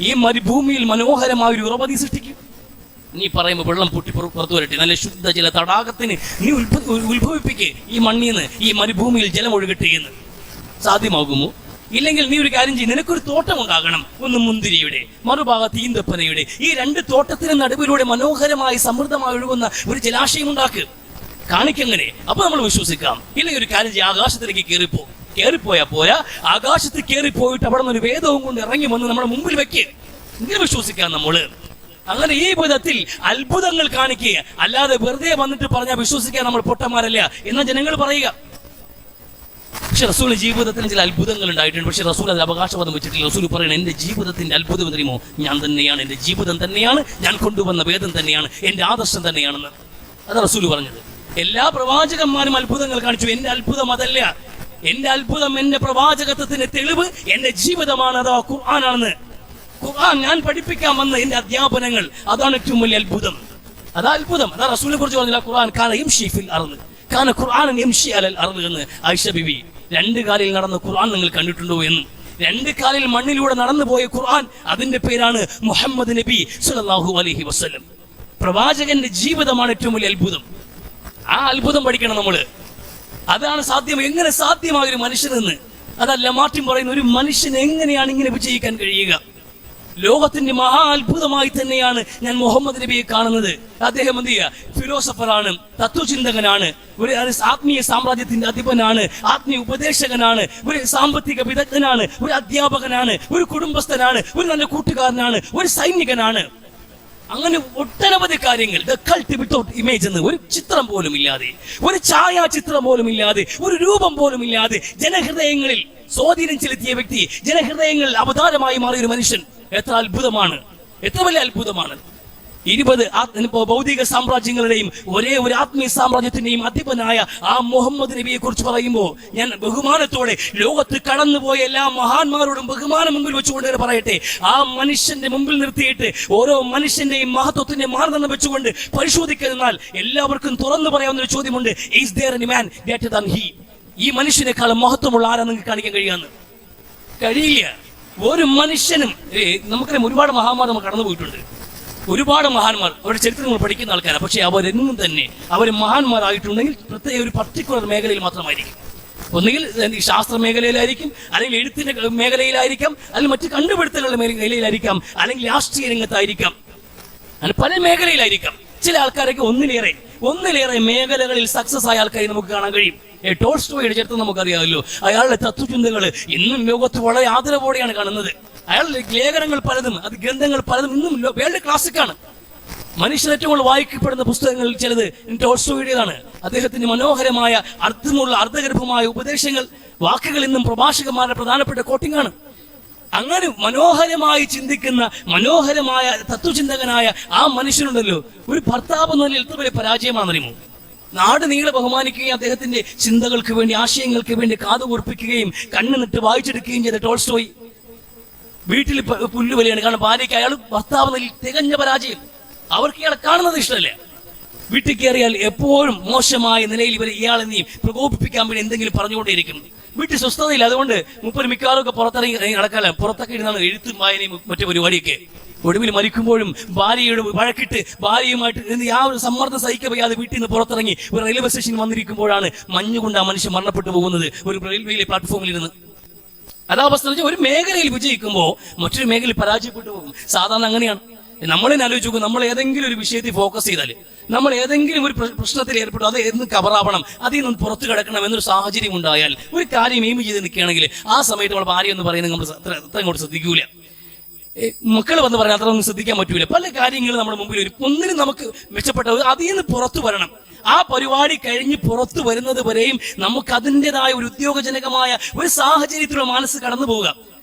ഈ മരുഭൂമിയിൽ മനോഹരമായ ഒരു ഉറവതി സൃഷ്ടിക്കും. നീ പറയുമ്പോൾ വെള്ളം പൊട്ടി പുറത്തു വരട്ടെ, നല്ല ശുദ്ധ ജല തടാകത്തിന് നീ ഉത്ഭവിപ്പിക്കേ, ഈ മണ്ണീന്ന് ഈ മരുഭൂമിയിൽ ജലം ഒഴുകട്ടെ എന്ന്. സാധ്യമാകുമോ? ഇല്ലെങ്കിൽ നീ ഒരു കാര്യം ചെയ്യും, നിനക്കൊരു തോട്ടം ഉണ്ടാകണം. ഒന്ന് മുന്തിരിയുടെ, മറുഭാഗത്ത് ഈന്തപ്പനയുടെ. ഈ രണ്ട് തോട്ടത്തിന് നടുവിലൂടെ മനോഹരമായി സമൃദ്ധമായി ഒഴുകുന്ന ഒരു ജലാശയം ഉണ്ടാക്ക്, കാണിക്കങ്ങനെ. അപ്പൊ നമ്മൾ വിശ്വസിക്കാം. ഇല്ലെങ്കിൽ ഒരു കാര്യം ചെയ്യും, ആകാശത്തിലേക്ക് കയറിപ്പോയാ പോരാ, ആകാശത്ത് കയറിപ്പോയിട്ട് അവിടെ നിന്ന് ഒരു വേദവും കൊണ്ട് ഇറങ്ങി വന്ന് നമ്മുടെ മുമ്പിൽ വെക്കുക. ഇങ്ങനെ വിശ്വസിക്കാം നമ്മള്. അങ്ങനെ ഈ വിധത്തിൽ അത്ഭുതങ്ങൾ കാണിക്കുക, അല്ലാതെ വെറുതെ വന്നിട്ട് പറഞ്ഞാൽ വിശ്വസിക്കാൻ നമ്മൾ പൊട്ടന്മാരല്ല എന്ന ജനങ്ങൾ പറയുക. പക്ഷെ റസൂലിന്റെ ജീവിതത്തിന് ചില അത്ഭുതങ്ങൾ ഉണ്ടായിട്ടുണ്ട്. പക്ഷെ റസൂൽ അതിൽ അവകാശവാദം വെച്ചിട്ടില്ല. റസൂൽ പറയണം, എന്റെ ജീവിതത്തിന്റെ അത്ഭുതം അറിയുമോ? ഞാൻ തന്നെയാണ്, എന്റെ ജീവിതം തന്നെയാണ്, ഞാൻ കൊണ്ടുവന്ന വേദം തന്നെയാണ്, എന്റെ ആദർശം തന്നെയാണെന്ന്. അതാണ് റസൂൽ പറഞ്ഞത്. എല്ലാ പ്രവാചകന്മാരും അത്ഭുതങ്ങൾ കാണിച്ചു. എന്റെ അത്ഭുതം അതല്ല. എന്റെ അത്ഭുതം, എന്റെ പ്രവാചകത്വത്തിന്റെ തെളിവ് എന്റെ ജീവിതമാണ്, അതാ ഖുർആനാണെന്ന്. ഖുർആൻ ഞാൻ പഠിപ്പിക്കാൻ വന്ന എന്റെ അധ്യാപനങ്ങൾ, അതാണ് ഏറ്റവും വലിയ അത്ഭുതം. അതാ അത്ഭുതം. അതാ റസൂലിനെ കുറിച്ച് പറഞ്ഞില്ല, ഖുർആൻ കാന യംശി ഫിൽ അർദ്, കാന ഖുർആനൻ യംശി അലൽ അർദ് എന്ന് ആയിഷ ബിബി. രണ്ട് കാലിൽ നടന്ന ഖുർആൻ നിങ്ങൾ കണ്ടിട്ടുണ്ടോ എന്ന്. രണ്ട് കാലിൽ മണ്ണിലൂടെ നടന്നു പോയ ഖുർആൻ, അതിന്റെ പേരാണ് മുഹമ്മദ് നബി സല്ലല്ലാഹു അലൈഹി വസല്ലം. പ്രവാചകന്റെ ജീവിതമാണ് ഏറ്റവും വലിയ അത്ഭുതം. ആ അത്ഭുതം പഠിക്കണം നമ്മള്. അതാണ് സാധ്യം. എങ്ങനെ സാധ്യമായ ഒരു മനുഷ്യനെന്ന്. അതല്ല മാർട്ടിൻ പറയുന്ന, ഒരു മനുഷ്യൻ എങ്ങനെയാണ് ഇങ്ങനെ വിജയിക്കാൻ കഴിയുക? ലോകത്തിന്റെ മഹാ അത്ഭുതമായി തന്നെയാണ് ഞാൻ മുഹമ്മദ് നബിയെ കാണുന്നത്. അദ്ദേഹം എന്ത് ചെയ്യുക? ഫിലോസഫറാണ്, തത്വചിന്തകനാണ്, ഒരു ആത്മീയ സാമ്രാജ്യത്തിന്റെ അധിപനാണ്, ആത്മീയ ഉപദേശകനാണ്, ഒരു സാമ്പത്തിക വിദഗ്ധനാണ്, ഒരു അധ്യാപകനാണ്, ഒരു കുടുംബസ്ഥനാണ്, ഒരു നല്ല കൂട്ടുകാരനാണ്, ഒരു സൈനികനാണ്. അങ്ങനെ ഒട്ടനവധി കാര്യങ്ങൾ. ദ കൾട്ട് വിത്തൗട്ട് ഇമേജ് എന്ന്, ഒരു ചിത്രം പോലും ഇല്ലാതെ, ഒരു ഛായാചിത്രം പോലും ഇല്ലാതെ, ഒരു രൂപം പോലും ഇല്ലാതെ ജനഹൃദയങ്ങളിൽ സ്വാധീനം ചെലുത്തിയ വ്യക്തി, ജനഹൃദയങ്ങളിൽ അവതാരമായി മാറിയ ഒരു മനുഷ്യൻ. എത്ര അത്ഭുതമാണ്, എത്ര വലിയ അത്ഭുതമാണ്. 20 ഭൗതിക സാമ്രാജ്യങ്ങളുടെയും ഒരേ ഒരു ആത്മീയ സാമ്രാജ്യത്തിന്റെയും അധിപനായ ആ മുഹമ്മദ് നബിയെ കുറിച്ച് പറയുമ്പോൾ ഞാൻ ബഹുമാനത്തോടെ ലോകത്ത് കടന്നുപോയ എല്ലാ മഹാന്മാരോടും ബഹുമാനം മുമ്പിൽ വെച്ചുകൊണ്ട് പറയട്ടെ, ആ മനുഷ്യന്റെ മുമ്പിൽ നിർത്തിയിട്ട് ഓരോ മനുഷ്യന്റെയും മഹത്വത്തിന്റെ മാനദണ്ഡം വെച്ചുകൊണ്ട് പരിശോധിക്കുന്നതിനാൽ എല്ലാവർക്കും തുറന്നു പറയാവുന്ന ഒരു ചോദ്യമുണ്ട്, is there any man greater than he? ഈ മനുഷ്യനേക്കാളും മഹത്വമുള്ള ആരാ നിങ്ങൾക്ക് കാണിക്കാൻ കഴിയില്ല. ഒരു മനുഷ്യനും നമുക്കറിയാം, ഒരുപാട് മഹാന്മാർ നമ്മൾ കടന്നു പോയിട്ടുണ്ട്. ഒരുപാട് മഹാന്മാർ അവരുടെ ചരിത്രം നമ്മൾ പഠിക്കുന്ന ആൾക്കാരാണ്. പക്ഷെ അവരെന്നും തന്നെ അവർ മഹാന്മാരായിട്ടുണ്ടെങ്കിൽ പ്രത്യേക ഒരു പർട്ടിക്കുലർ മേഖലയിൽ മാത്രമായിരിക്കും. ഒന്നുകിൽ ശാസ്ത്ര മേഖലയിലായിരിക്കും, അല്ലെങ്കിൽ എഴുത്തിന്റെ മേഖലയിലായിരിക്കാം, അല്ലെങ്കിൽ മറ്റു കണ്ടുപിടുത്തങ്ങളുടെ മേഖലയിലായിരിക്കാം, അല്ലെങ്കിൽ രാഷ്ട്രീയ രംഗത്തായിരിക്കാം, അങ്ങനെ പല മേഖലയിലായിരിക്കാം. ചില ആൾക്കാരൊക്കെ ഒന്നിലേറെ മേഖലകളിൽ സക്സസ് ആയ ആൾക്കാരെ നമുക്ക് കാണാൻ കഴിയും. ടോൾസ്റ്റോയുടെ ചരിത്രം നമുക്കറിയാമല്ലോ. അയാളുടെ തത്വചിന്തകൾ ഇന്നും ലോകത്ത് വളരെ ആദരവോടെയാണ് കാണുന്നത്. അയാളുടെ ലേഖനങ്ങൾ പലതും, ഗ്രന്ഥങ്ങൾ പലതും ഇന്നും വേൾഡ് ക്ലാസിക്കാണ്. മനുഷ്യർ ഏറ്റവും കൂടുതൽ വായിക്കപ്പെടുന്ന പുസ്തകങ്ങളിൽ ചിലത് ടോൾസ്റ്റോയുടേതാണ്. അദ്ദേഹത്തിന്റെ മനോഹരമായ അർത്ഥഗർഭമായ ഉപദേശങ്ങൾ, വാക്കുകൾ ഇന്നും പ്രഭാഷകന്മാരുടെ പ്രധാനപ്പെട്ട കോട്ടിംഗാണ്. അങ്ങനെ മനോഹരമായി ചിന്തിക്കുന്ന മനോഹരമായ തത്വചിന്തകനായ ആ മനുഷ്യനുണ്ടല്ലോ, ഒരു ഭർത്താവ് എന്ന നിലയിൽ എത്ര വലിയ പരാജയമാണെന്നറിയുമോ? നാട് നീളെ ബഹുമാനിക്കുകയും അദ്ദേഹത്തിന്റെ ചിന്തകൾക്ക് വേണ്ടി, ആശയങ്ങൾക്ക് വേണ്ടി കാതുകൂർപ്പിക്കുകയും കണ്ണുനിട്ട് വായിച്ചെടുക്കുകയും ചെയ്ത ടോൾസ്റ്റോയ് വീട്ടിൽ പുല്ലുവലിയാണ്. കാരണം ഭാര്യയ്ക്ക് അയാൾ ഭർത്താവ് നിലയിൽ തികഞ്ഞ പരാജയം. അവർക്ക് ഇയാളെ കാണുന്നത് ഇഷ്ടമല്ല. വീട്ടിൽ കയറിയാൽ എപ്പോഴും മോശമായ നിലയിൽ ഇയാളെ നീ പ്രകോപിപ്പിക്കാൻ വേണ്ടി എന്തെങ്കിലും പറഞ്ഞുകൊണ്ടേയിരിക്കും. വീട്ടിൽ സ്വസ്ഥതയില്ല. അതുകൊണ്ട് മുപ്പത് മിക്കവാറും പുറത്തിറങ്ങി നടക്കാല, പുറത്തൊക്കെ ഇരുന്നാണ് എഴുത്തും വായനയും മറ്റു പരിപാടിയൊക്കെ. ഒടുവിൽ മരിക്കുമ്പോഴും ഭാര്യയോട് വഴക്കിട്ട് ഭാര്യയുമായിട്ട് ആ ഒരു സമ്മർദ്ദം സഹിക്കവയ്യാതെ വീട്ടിൽ നിന്ന് പുറത്തിറങ്ങി ഒരു റെയിൽവേ സ്റ്റേഷനിൽ വന്നിരിക്കുമ്പോഴാണ് മഞ്ഞുകൊണ്ട് ആ മനുഷ്യൻ മരണപ്പെട്ടു പോകുന്നത് ഒരു റെയിൽവേയിലെ പ്ലാറ്റ്ഫോമിൽ ഇരുന്ന്. അതാവസ്ഥ ഒരു മേഖലയിൽ വിജയിക്കുമ്പോൾ മറ്റൊരു മേഖലയിൽ പരാജയപ്പെട്ടു പോകും. സാധാരണ അങ്ങനെയാണ്. നമ്മളെ ആലോചിച്ച് നോക്കും, നമ്മൾ ഏതെങ്കിലും ഒരു വിഷയത്തിൽ ഫോക്കസ് ചെയ്താൽ, നമ്മൾ ഏതെങ്കിലും ഒരു പ്രശ്നത്തിൽ ഏർപ്പെട്ടു, അത് എന്ന് കവറാവണം, അതിൽ നിന്ന് പുറത്തു കിടക്കണം എന്നൊരു സാഹചര്യം ഉണ്ടായാൽ, ഒരു കാര്യം എയിം ചെയ്ത് നിൽക്കുകയാണെങ്കിൽ ആ സമയത്ത് നമ്മൾ ഭാര്യ എന്ന് പറയുന്നത് നമ്മൾ അത്ര അങ്ങോട്ട് ശ്രദ്ധിക്കൂല. മക്കൾ വന്ന് പറഞ്ഞാൽ അത്ര ഒന്നും ശ്രദ്ധിക്കാൻ പറ്റൂല. പല കാര്യങ്ങളും നമ്മുടെ മുമ്പിൽ വരും. ഒന്നിനും നമുക്ക് മെച്ചപ്പെട്ട അതിൽ നിന്ന് പുറത്തു വരണം. ആ പരിപാടി കഴിഞ്ഞ് പുറത്തു വരുന്നത് വരെയും നമുക്ക് അതിൻ്റെതായ ഒരു ഉദ്യോഗജനകമായ ഒരു സാഹചര്യത്തിലുള്ള മനസ്സ് കടന്നു പോവുക.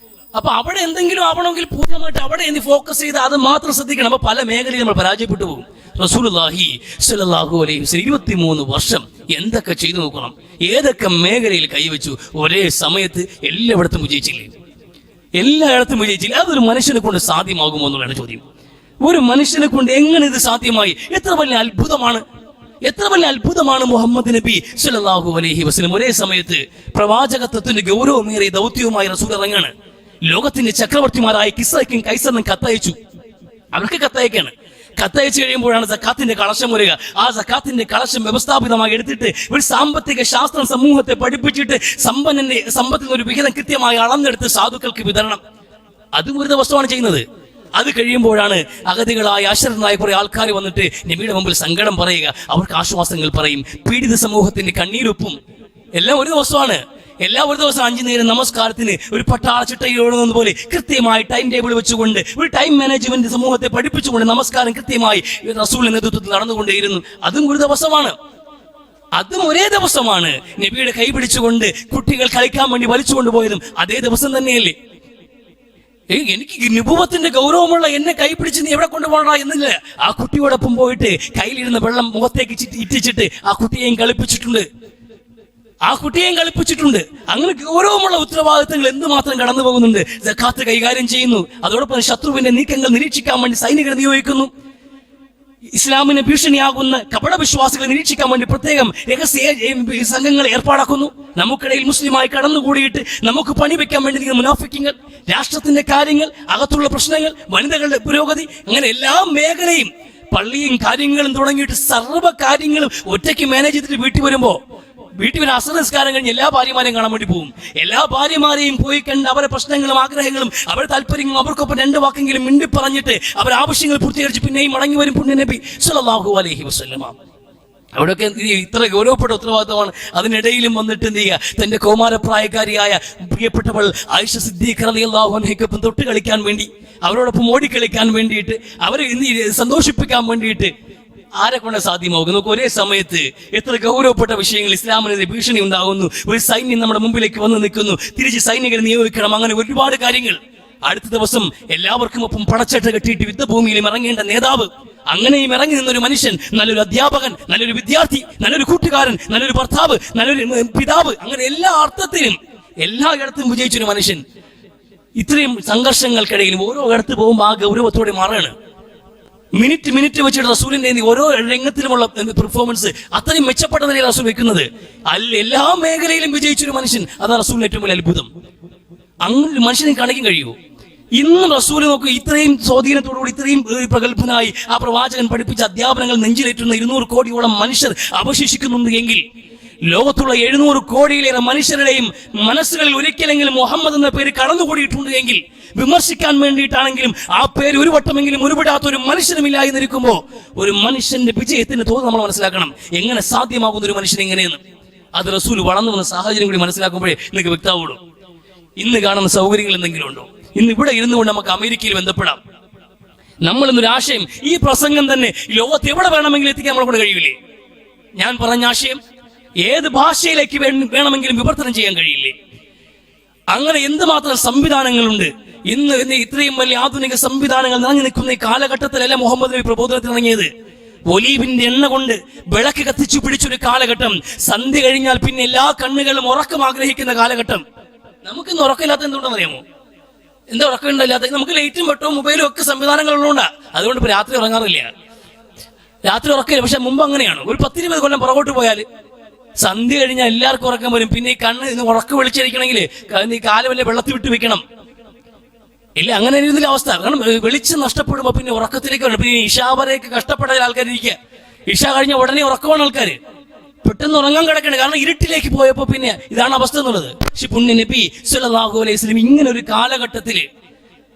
അപ്പൊ അവിടെ എന്തെങ്കിലും ആവണമെങ്കിൽ പൂർണ്ണമായിട്ട് അവിടെ ഫോക്കസ് ചെയ്ത് അത് മാത്രം ശ്രദ്ധിക്കണം. അപ്പൊ പല മേഖലയിൽ നമ്മൾ പരാജയപ്പെട്ടു പോകും. റസൂലുള്ളാഹി സ്വല്ലല്ലാഹു അലൈഹി വസല്ലം 23 വർഷം എന്തൊക്കെ ചെയ്തു നോക്കണം, ഏതൊക്കെ മേഖലയിൽ കൈവച്ചു, ഒരേ സമയത്ത് എല്ലായിടത്തും വിജയിച്ചില്ലേ? അതൊരു മനുഷ്യനെ കൊണ്ട് സാധ്യമാകുമോ എന്നുള്ളതാണ് ചോദ്യം. ഒരു മനുഷ്യനെ കൊണ്ട് എങ്ങനെ ഇത് സാധ്യമായി? എത്ര വലിയ അത്ഭുതമാണ് മുഹമ്മദ് നബി സ്വല്ലല്ലാഹു അലൈഹി വസല്ലം. ഒരേ സമയത്ത് പ്രവാചകത്വത്തിന്റെ ഗൗരവമേറിയ ദൗത്യവുമായി റസൂൽ ഇറങ്ങാണ്. ലോകത്തിന്റെ ചക്രവർത്തിമാരായ കിസ്രയ്ക്കും കൈസറിനും കത്തയച്ചു. അവർക്ക് കത്തയച്ചു കഴിയുമ്പോഴാണ് സക്കാത്തിന്റെ കളശം വരിക. ആ സക്കാത്തിന്റെ കളശം വ്യവസ്ഥാപിതമായി എടുത്തിട്ട് ഒരു സാമ്പത്തിക ശാസ്ത്രം സമൂഹത്തെ പഠിപ്പിച്ചിട്ട് സമ്പത്തിൽ ഒരു വിഹിതം കൃത്യമായി അളന്നെടുത്ത് സാധുക്കൾക്ക് വിതരണം. അതും ഒരു ദിവസമാണ് ചെയ്യുന്നത്. അത് കഴിയുമ്പോഴാണ് അഗതികളായ അശരണരായ കുറെ ആൾക്കാർ വന്നിട്ട് നബിയുടെ മുമ്പിൽ സങ്കടം പറയുക, അവർക്ക് ആശ്വാസങ്ങൾ പറയും, പീഡിത സമൂഹത്തിന്റെ കണ്ണീരൊപ്പും. എല്ലാം ഒരു ദിവസമാണ്. ഒരു ദിവസം 5 നേരം നമസ്കാരത്തിന് ഒരു പട്ടാള ചിട്ടയിൽ ഓടുന്നത് പോലെ കൃത്യമായി ടൈം ടേബിൾ വെച്ചുകൊണ്ട് ഒരു ടൈം മാനേജ്മെന്റ് സമൂഹത്തെ പഠിപ്പിച്ചുകൊണ്ട് നമസ്കാരം കൃത്യമായി റസൂലിന്റെ നേതൃത്വത്തിൽ നടന്നുകൊണ്ടേയിരുന്നു. അതും ഒരു ദിവസമാണ്. ഒരേ ദിവസമാണ്. നബിയുടെ കൈ പിടിച്ചുകൊണ്ട് കുട്ടികൾ കളിക്കാൻ വേണ്ടി വലിച്ചുകൊണ്ടുപോയതും അതേ ദിവസം തന്നെയല്ലേ? എനിക്ക് നുബുവത്തിന്റെ ഗൗരവമുള്ള എന്നെ കൈ പിടിച്ച് നീ എവിടെ കൊണ്ടുപോകണ എന്നില്ല. ആ കുട്ടിയോടൊപ്പം പോയിട്ട് കയ്യിലിരുന്ന വെള്ളം മുഖത്തേക്ക് ഇറ്റിച്ചിട്ട് ആ കുട്ടിയെയും കളിപ്പിച്ചിട്ടുണ്ട്. അങ്ങനെ ഗൗരവമുള്ള ഉത്തരവാദിത്തങ്ങൾ എന്തുമാത്രം കടന്നു പോകുന്നുണ്ട്. സക്കാത്ത് കൈകാര്യം ചെയ്യുന്നു. അതോടൊപ്പം ശത്രുവിന്റെ നീക്കങ്ങൾ നിരീക്ഷിക്കാൻ വേണ്ടി സൈനികരെ നിയോഗിക്കുന്നു. ഇസ്ലാമിന് ഭീഷണിയാകുന്ന കപട വിശ്വാസികളെ നിരീക്ഷിക്കാൻ വേണ്ടി പ്രത്യേകം രഹസ്യ സംഘങ്ങൾ ഏർപ്പാടാക്കുന്നു. നമുക്കിടയിൽ മുസ്ലിമായി കടന്നുകൂടിയിട്ട് നമുക്ക് പണി വെക്കാൻ വേണ്ടി മുനാഫിക്കുകൾ, രാഷ്ട്രത്തിന്റെ കാര്യങ്ങൾ, അകത്തുള്ള പ്രശ്നങ്ങൾ, വനിതകളുടെ പുരോഗതി, അങ്ങനെ എല്ലാ മേഖലയും പള്ളിയും കാര്യങ്ങളും തുടങ്ങിയിട്ട് സർവ്വ കാര്യങ്ങളും ഒറ്റയ്ക്ക് മാനേജ് ചെയ്തിട്ട് വീട്ടിൽ അസർ നിസ്കാരം കഴിഞ്ഞ് എല്ലാ ഭാര്യമാരെയും കാണാൻ വേണ്ടി പോകും. എല്ലാ ഭാര്യമാരെയും പോയി കണ്ട് അവരുടെ പ്രശ്നങ്ങളും ആഗ്രഹങ്ങളും അവരുടെ താല്പര്യങ്ങളും അവർക്കൊപ്പം 2 വാക്കെങ്കിലും മിണ്ടി പറഞ്ഞിട്ട് അവരുടെ ആവശ്യങ്ങൾ പൂർത്തീകരിച്ച് പിന്നെയും മടങ്ങി വരും പുണ്യ നബി സ്വല്ലല്ലാഹു അലൈഹി വസല്ലം. അവിടെയൊക്കെ ഇത്ര ഗൗരവപ്പെട്ട ഉത്തരവാദിത്തമാണ്. അതിനിടയിലും വന്നിട്ട് എന്ത് ചെയ്യുക, തന്റെ കൗമാരപ്രായക്കാരിയായ പ്രിയപ്പെട്ടവൾ ആയിഷ സിദ്ദീഖ റളിയല്ലാഹു അൻഹയ്ക്കൊപ്പം തൊട്ട് കളിക്കാൻ വേണ്ടി, അവരോടൊപ്പം ഓടിക്കളിക്കാൻ വേണ്ടിയിട്ട്, അവരെ സന്തോഷിപ്പിക്കാൻ വേണ്ടിയിട്ട് ആരെ കൊണ്ട് സാധ്യമാകും? നമുക്ക് ഒരേ സമയത്ത് എത്ര ഗൗരവപ്പെട്ട വിഷയങ്ങൾ, ഇസ്ലാമിനെതിരെ ഭീഷണി ഉണ്ടാകുന്നു, ഒരു സൈന്യം നമ്മുടെ മുമ്പിലേക്ക് വന്ന് നിൽക്കുന്നു, തിരിച്ച് സൈനികരെ നിയോഗിക്കണം, അങ്ങനെ ഒരുപാട് കാര്യങ്ങൾ. അടുത്ത ദിവസം എല്ലാവർക്കും ഒപ്പം പടച്ചട്ട കെട്ടിയിട്ട് യുദ്ധഭൂമിയിലും ഇറങ്ങേണ്ട നേതാവ്, അങ്ങനെയും ഇറങ്ങി നിന്നൊരു മനുഷ്യൻ, നല്ലൊരു അധ്യാപകൻ, നല്ലൊരു വിദ്യാർത്ഥി, നല്ലൊരു കൂട്ടുകാരൻ, നല്ലൊരു ഭർത്താവ്, നല്ലൊരു പിതാവ്, അങ്ങനെ എല്ലാ അർത്ഥത്തിലും എല്ലായിടത്തും വിജയിച്ചൊരു മനുഷ്യൻ ഇത്രയും സംഘർഷങ്ങൾക്കിടയിലും ഓരോ ഇടത്ത് പോകുമ്പോൾ ആ ഗൗരവത്തോടെ മാറാണ്. മിനിറ്റ് വെച്ചിട്ട് റസൂലിന്റെ ഓരോ രംഗത്തിലുമുള്ള പെർഫോമൻസ് അത്രയും മെച്ചപ്പെട്ട നിലയിൽ റസൂൽ വെക്കുന്നത്. എല്ലാ മേഖലയിലും വിജയിച്ചൊരു മനുഷ്യൻ, അതാണ് റസൂലിന്റെ ഏറ്റവും വലിയ അത്ഭുതം. അങ്ങനെ മനുഷ്യനെ കാണിക്കാൻ കഴിയുമോ? ഇന്നും റസൂൽ നോക്കൂ, ഇത്രയും സ്വാധീനത്തോടുകൂടി ഇത്രയും പ്രഗത്ഭനായി ആ പ്രവാചകൻ പഠിപ്പിച്ച അധ്യാപനങ്ങൾ നെഞ്ചിലേറ്റുന്ന 200 കോടിയോളം മനുഷ്യർ അവശേഷിക്കുന്നുണ്ട് എങ്കിൽ, ലോകത്തുള്ള 700 കോടിയിലേറെ മനുഷ്യരുടെയും മനസ്സുകളിൽ ഒരിക്കലെങ്കിലും മുഹമ്മദ് എന്ന പേര് കടന്നുകൂടിയിട്ടുണ്ട് എങ്കിൽ, വിമർശിക്കാൻ വേണ്ടിയിട്ടാണെങ്കിലും ആ പേര് ഒരു വട്ടമെങ്കിലും ഉരുവിടാത്ത ഒരു മനുഷ്യനുമില്ല എന്നിരിക്കുമ്പോൾ, ഒരു മനുഷ്യന്റെ വിജയത്തിന്റെ തോത് നമ്മൾ മനസ്സിലാക്കണം. എങ്ങനെ സാധ്യമാകുന്ന ഒരു മനുഷ്യൻ എങ്ങനെയെന്ന് അത് റസൂൽ വളർന്നു വന്ന സാഹചര്യം കൂടി മനസ്സിലാക്കുമ്പോഴേ നിങ്ങൾക്ക് വ്യക്തമാവുള്ളൂ. ഇന്ന് കാണുന്ന സൗകര്യങ്ങൾ എന്തെങ്കിലും ഉണ്ടോ? ഇന്ന് ഇവിടെ ഇരുന്നു കൊണ്ട് നമുക്ക് അമേരിക്കയിൽ ബന്ധപ്പെടാം. നമ്മളെന്നൊരു ആശയം, ഈ പ്രസംഗം തന്നെ ലോകത്ത് എവിടെ വേണമെങ്കിലും എത്തിക്കാൻ നമ്മളെ കൊണ്ട് കഴിയില്ലേ? ഞാൻ പറഞ്ഞ ആശയം ഏത് ഭാഷയിലേക്ക് വേണമെങ്കിലും വിവർത്തനം ചെയ്യാൻ കഴിയില്ലേ? അങ്ങനെ എന്തുമാത്രം സംവിധാനങ്ങളുണ്ട് ഇന്ന്. ഇത്രയും വലിയ ആധുനിക സംവിധാനങ്ങൾ നിറഞ്ഞു നിൽക്കുന്ന ഈ കാലഘട്ടത്തിലല്ല മുഹമ്മദ് നബി പ്രബോധനത്തിൽ ഇറങ്ങിയത്. ഒലീവിന്റെ എണ്ണ കൊണ്ട് വിളക്ക് കത്തിച്ചു പിടിച്ചൊരു കാലഘട്ടം, സന്ധ്യ കഴിഞ്ഞാൽ പിന്നെ എല്ലാ കണ്ണുകളും ഉറക്കം ആഗ്രഹിക്കുന്ന കാലഘട്ടം. നമുക്കിന്ന് ഉറക്കമില്ലാത്ത എന്തുകൊണ്ടെന്ന് അറിയാമോ? എന്താ ഉറക്കമില്ലാത്ത? നമുക്ക് ലൈറ്റും വെട്ടവും മൊബൈലും ഒക്കെ സംവിധാനങ്ങളുള്ളതുകൊണ്ടാ. അതുകൊണ്ട് ഇപ്പൊ രാത്രി ഉറങ്ങാറില്ല, രാത്രി ഉറക്കില്ല. പക്ഷെ മുമ്പ് അങ്ങനെയാണ്. ഒരു 10-20 കൊല്ലം പുറകോട്ട് പോയാൽ സന്ധ്യ കഴിഞ്ഞാൽ എല്ലാവർക്കും ഉറക്കം വരും. പിന്നെ ഈ കണ്ണ് ഉറക്കം വിളിച്ചിരിക്കണമെങ്കിൽ ഈ കാല് വല്ല വെള്ളത്തിൽ വിട്ട് വെക്കണം. ഇല്ല, അങ്ങനെ ഇരുന്നില്ല അവസ്ഥ. കാരണം വെളിച്ചം നഷ്ടപ്പെടുമ്പോ പിന്നെ ഉറക്കത്തിലേക്ക് വരണം. പിന്നെ ഇഷാ വരെയൊക്കെ കഷ്ടപ്പെട്ട ആൾക്കാരിരിക്കുക. ഇഷ കഴിഞ്ഞ ഉടനെ ഉറക്കമാണ് ആൾക്കാർ, പെട്ടെന്ന് ഉറങ്ങാൻ കിടക്കണം. കാരണം ഇരുട്ടിലേക്ക് പോയപ്പോ പിന്നെ ഇതാണ് അവസ്ഥ എന്നുള്ളത്. പക്ഷെ പുണ്യ നബി സല്ലല്ലാഹു അലൈഹി വസല്ലം ഇങ്ങനെ ഒരു കാലഘട്ടത്തില്,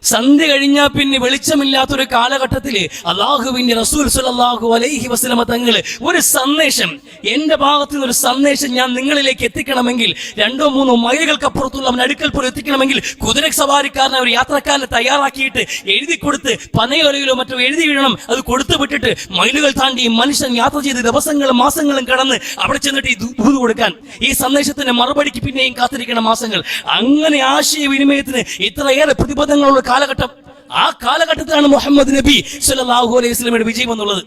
സന്ധ്യ കഴിഞ്ഞാൽ പിന്നെ വെളിച്ചമില്ലാത്തൊരു കാലഘട്ടത്തില് അല്ലാഹുവിന്റെ റസൂൽ സല്ലല്ലാഹു അലൈഹി വസല്ലം തങ്ങൾ ഒരു സന്ദേശം, എന്റെ ഭാഗത്ത് നിന്ന് ഒരു സന്ദേശം ഞാൻ നിങ്ങളിലേക്ക് എത്തിക്കണമെങ്കിൽ 2-3 മൈലുകൾക്കപ്പുറത്തുള്ള അവൻ അടുക്കൽ പോലും എത്തിക്കണമെങ്കിൽ കുതിര സവാരിക്കാരനെ ഒരു യാത്രക്കാരനെ തയ്യാറാക്കിയിട്ട് എഴുതി കൊടുത്ത് പനയോലയിലോ മറ്റോ എഴുതി വീഴണം. അത് കൊടുത്തു വിട്ടിട്ട് മൈലുകൾ താണ്ടി മനുഷ്യൻ യാത്ര ചെയ്ത് ദിവസങ്ങളും മാസങ്ങളും കടന്ന് അവിടെ ചെന്നിട്ട് ഈ ദൂത് കൊടുക്കാൻ, ഈ സന്ദേശത്തിന്റെ മറുപടിക്ക് പിന്നെയും കാത്തിരിക്കണം മാസങ്ങൾ. അങ്ങനെ ആശയവിനിമയത്തിന് ഇത്രയേറെ പ്രതിബദ്ധങ്ങളുള്ള കാലഘട്ടം. ആ കാലഘട്ടത്തിലാണ് മുഹമ്മദ് നബി സല്ലല്ലാഹു അലൈഹി വസല്ലമയുടെ വിജയം എന്നുള്ളത്.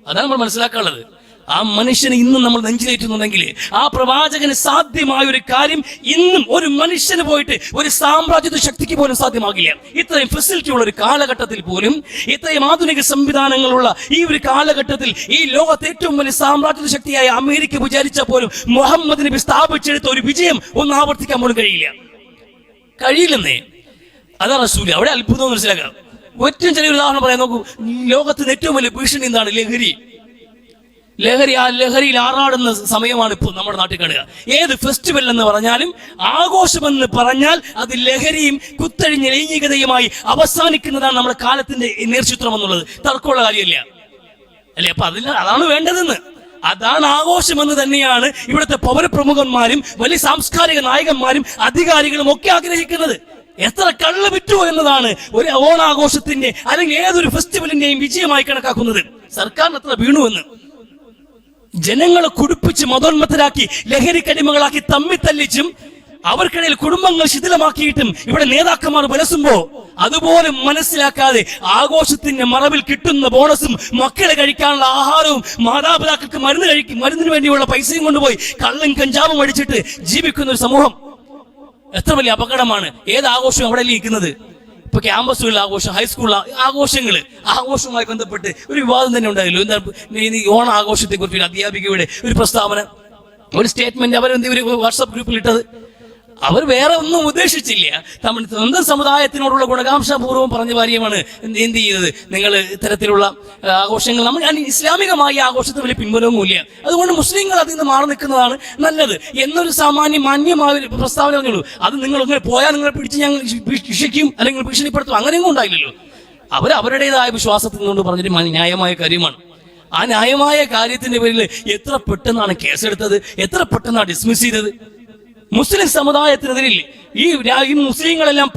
അതാണ് നമ്മൾ മനസ്സിലാക്കാനുള്ളത്. ആ മനുഷ്യനെ ഇന്നും നമ്മൾ നെഞ്ചിലേറ്റുന്നുണ്ടെങ്കിൽ, ആ പ്രവാചകന് സാധ്യമായ ഒരു കാര്യം ഇന്നും ഒരു മനുഷ്യന് പോയിട്ട് ഒരു സാമ്രാജ്യത്വ ശക്തിക്ക് പോലും സാധ്യമാകില്ല. ഇത്രയും ഫെസിലിറ്റി ഉള്ള ഒരു കാലഘട്ടത്തിൽ പോലും, ഇത്രയും ആധുനിക സംവിധാനങ്ങളുള്ള ഈ ഒരു കാലഘട്ടത്തിൽ, ഈ ലോകത്തെ ഏറ്റവും വലിയ സാമ്രാജ്യത്വ ശക്തിയായ അമേരിക്ക വിചാരിച്ചാൽ പോലും മുഹമ്മദ് നബി സ്ഥാപിച്ചെടുത്ത ഒരു വിജയം ഒന്ന് ആവർത്തിക്കാൻ പോലും കഴിയില്ലെന്നേ. അതാണ് റസൂൽ. അവിടെ അത്ഭുതം മനസ്സിലാക്കാം. ഏറ്റവും ചെറിയ ഉദാഹരണം പറയാൻ നോക്കൂ. ലോകത്തിന് ഏറ്റവും വലിയ ഭീഷണി എന്താണ്? ലഹരി. ആ ലഹരിയിൽ ആറാടുന്ന സമയമാണ് ഇപ്പോൾ നമ്മുടെ നാട്ടിൽ കാണുക. ഏത് ഫെസ്റ്റിവൽ എന്ന് പറഞ്ഞാലും, ആഘോഷമെന്ന് പറഞ്ഞാൽ അത് ലഹരിയും കുത്തഴിഞ്ഞ ലൈംഗികതയുമായി അവസാനിക്കുന്നതാണ് നമ്മുടെ കാലത്തിന്റെ നേർചിത്രം എന്നുള്ളത് തർക്കമുള്ള കാര്യമില്ല അല്ലെ? അപ്പൊ അതാണ് വേണ്ടതെന്ന്, അതാണ് ആഘോഷമെന്ന് തന്നെയാണ് ഇവിടുത്തെ പൗരപ്രമുഖന്മാരും വലിയ സാംസ്കാരിക നായകന്മാരും അധികാരികളും ഒക്കെ ആഗ്രഹിക്കുന്നത്. എത്ര കള്ള് വിറ്റു എന്നതാണ് ഒരു ഓണാഘോഷത്തിന്റെ അല്ലെങ്കിൽ ഏതൊരു ഫെസ്റ്റിവലിന്റെയും വിജയമായി കണക്കാക്കുന്നത്. സർക്കാരിന് എത്ര വീണുവെന്ന്, ജനങ്ങളെ കുടിപ്പിച്ച് മതോന്മത്തരാക്കി ലഹരിക്കടിമകളാക്കി തമ്മിത്തല്ലിച്ചും അവർക്കിടയിൽ കുടുംബങ്ങൾ ശിഥിലമാക്കിയിട്ടും ഇവിടെ നേതാക്കന്മാർ വിലസുമ്പോ അതുപോലും മനസ്സിലാക്കാതെ ആഘോഷത്തിന്റെ മറവിൽ കിട്ടുന്ന ബോണസും മക്കളെ കഴിക്കാനുള്ള ആഹാരവും മാതാപിതാക്കൾക്ക് മരുന്നിന് വേണ്ടിയുള്ള പൈസയും കൊണ്ടുപോയി കള്ളും കഞ്ചാവും അടിച്ചിട്ട് ജീവിക്കുന്ന ഒരു സമൂഹം എത്ര വലിയ അപകടമാണ്. ഏത് ആഘോഷവും അവിടെ ഇരിക്കുന്നത്. ഇപ്പൊ ക്യാമ്പസുകളിൽ ആഘോഷം, ഹൈസ്കൂളിൽ ആഘോഷവുമായി ബന്ധപ്പെട്ട് ഒരു വിവാദം തന്നെ ഉണ്ടായല്ലോ. എന്താ ഈ ഓണ ആഘോഷത്തെ കുറിച്ച് ഒരു അധ്യാപികയുടെ ഒരു പ്രസ്താവന, ഒരു സ്റ്റേറ്റ്മെന്റ് അവരെന്ത് ഒരു വാട്സാപ്പ് ഗ്രൂപ്പിൽ ഇട്ടത്. അവർ വേറെ ഒന്നും ഉദ്ദേശിച്ചില്ല. സ്വന്തം സമുദായത്തിനോടുള്ള ഗുണകാംക്ഷപൂർവ്വം പറഞ്ഞ കാര്യമാണ് എന്ത് ചെയ്തത്. നിങ്ങൾ ഇത്തരത്തിലുള്ള ആഘോഷങ്ങൾ, നമ്മൾ ഇസ്ലാമികമായ ആഘോഷത്തിന് വലിയ പിൻബലവുമില്ല, അതുകൊണ്ട് മുസ്ലിങ്ങൾ അതിൽ നിന്ന് മാറി നിൽക്കുന്നതാണ് നല്ലത് എന്നൊരു സാമാന്യ മാന്യമായ പ്രസ്താവന പറഞ്ഞുള്ളൂ. അത് നിങ്ങൾ ഇങ്ങനെ പോയാൽ നിങ്ങളെ പിടിച്ച് ഞങ്ങൾ ശിക്ഷിക്കും അല്ലെങ്കിൽ ഭീഷണിപ്പെടുത്തും, അങ്ങനെയൊന്നും ഉണ്ടായില്ലല്ലോ. അവരുടേതായ വിശ്വാസത്തിൽ നിന്നുകൊണ്ട് പറഞ്ഞൊരു ന്യായമായ കാര്യമാണ്. ആ ന്യായമായ കാര്യത്തിന്റെ പേരിൽ എത്ര പെട്ടെന്നാണ് കേസെടുത്തത്, എത്ര പെട്ടെന്നാണ് ഡിസ്മിസ് ചെയ്തത്. മുസ്ലിം സമുദായത്തിനെതിരിൽ ഈ മുസ്ലിങ്ങളെല്ലാം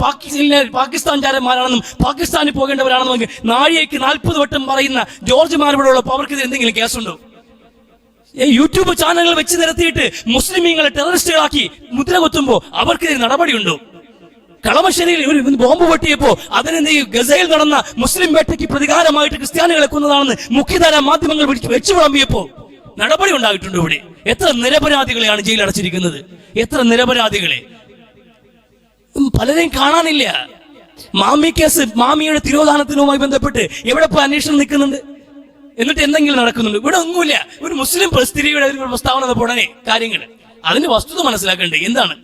പാകിസ്ഥാൻകാരന്മാരാണെന്നും പാകിസ്ഥാനിൽ പോകേണ്ടവരാണെന്നും നാഴികയ്ക്ക് 40 വട്ടം പറയുന്ന ജോർജ് മാർബിളോടൊപ്പം അവർക്കെതിരെ എന്തെങ്കിലും കേസുണ്ടോ? യൂട്യൂബ് ചാനലുകൾ വെച്ച് നിരത്തിയിട്ട് മുസ്ലിമീങ്ങളെ ടെററിസ്റ്റുകളാക്കി മുദ്ര കൊത്തുമ്പോ അവർക്കെതിരെ നടപടിയുണ്ടോ? കളമശ്ശേരിയിൽ ഒരു ബോംബ് പൊട്ടിയപ്പോ അതിനെ ഗസയിൽ നടന്ന മുസ്ലിം വേട്ടയ്ക്ക് പ്രതികാരമായിട്ട് ക്രിസ്ത്യാനികളെ കൊന്നതാണെന്ന് മുഖ്യധാര മാധ്യമങ്ങൾ വെച്ചു വിളമ്പിയപ്പോ നടപടി ഉണ്ടായിട്ടുണ്ട്. ഇവിടെ എത്ര നിരപരാധികളെയാണ് ജയിലിൽ അടച്ചിരിക്കുന്നത്, എത്ര നിരപരാധികളെ പലരെയും കാണാനില്ല. മാമി കേസ്, മാമിയുടെ തിരോധാനത്തിനുമായി ബന്ധപ്പെട്ട് എവിടെ പോയി അന്വേഷണം നിൽക്കുന്നുണ്ട്? എന്നിട്ട് എന്തെങ്കിലും നടക്കുന്നുണ്ട്? ഇവിടെ ഒന്നുമില്ല. ഒരു മുസ്ലിം സ്ത്രീയുടെ ഒരു പ്രസ്താവന പോടനെ കാര്യങ്ങൾ, അതിന്റെ വസ്തുത മനസ്സിലാക്കേണ്ടത് എന്താണ്?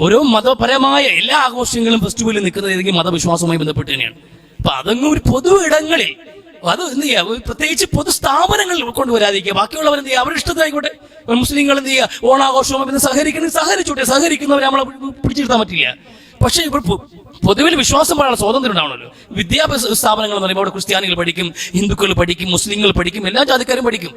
ഓരോ മതപരമായ എല്ലാ ആഘോഷങ്ങളും ഫെസ്റ്റിവലിൽ നിൽക്കുന്നത് ഏതെങ്കിലും മതവിശ്വാസവുമായി ബന്ധപ്പെട്ട് തന്നെയാണ്. അപ്പൊ അതങ്ങ് ഒരു പൊതു ഇടങ്ങളിൽ, അത് എന്ത് ചെയ്യുക, പ്രത്യേകിച്ച് പൊതു സ്ഥാപനങ്ങളിൽ കൊണ്ടുവരാതിരിക്കുക. ബാക്കിയുള്ളവർ എന്ത് ചെയ്യുക, അവരുടെ ഇഷ്ടത്തായിക്കോട്ടെ. ഓണാഘോഷവുമായി സഹകരിച്ചോട്ടെ, സഹകരിക്കുന്നവരെ നമ്മളെ പിടിച്ചിരുത്താൻ പറ്റില്ല. പക്ഷേ ഇപ്പോൾ പൊതുവിൽ വിശ്വാസം പറയാനുള്ള സ്വാതന്ത്ര്യം ഉണ്ടാവണമല്ലോ. വിദ്യാഭ്യാസ സ്ഥാപനങ്ങൾ എന്ന് പറയുമ്പോൾ അവിടെ ക്രിസ്ത്യാനികൾ പഠിക്കും, ഹിന്ദുക്കൾ പഠിക്കും, മുസ്ലിങ്ങൾ പഠിക്കും, എല്ലാ ജാതിക്കാരും പഠിക്കും.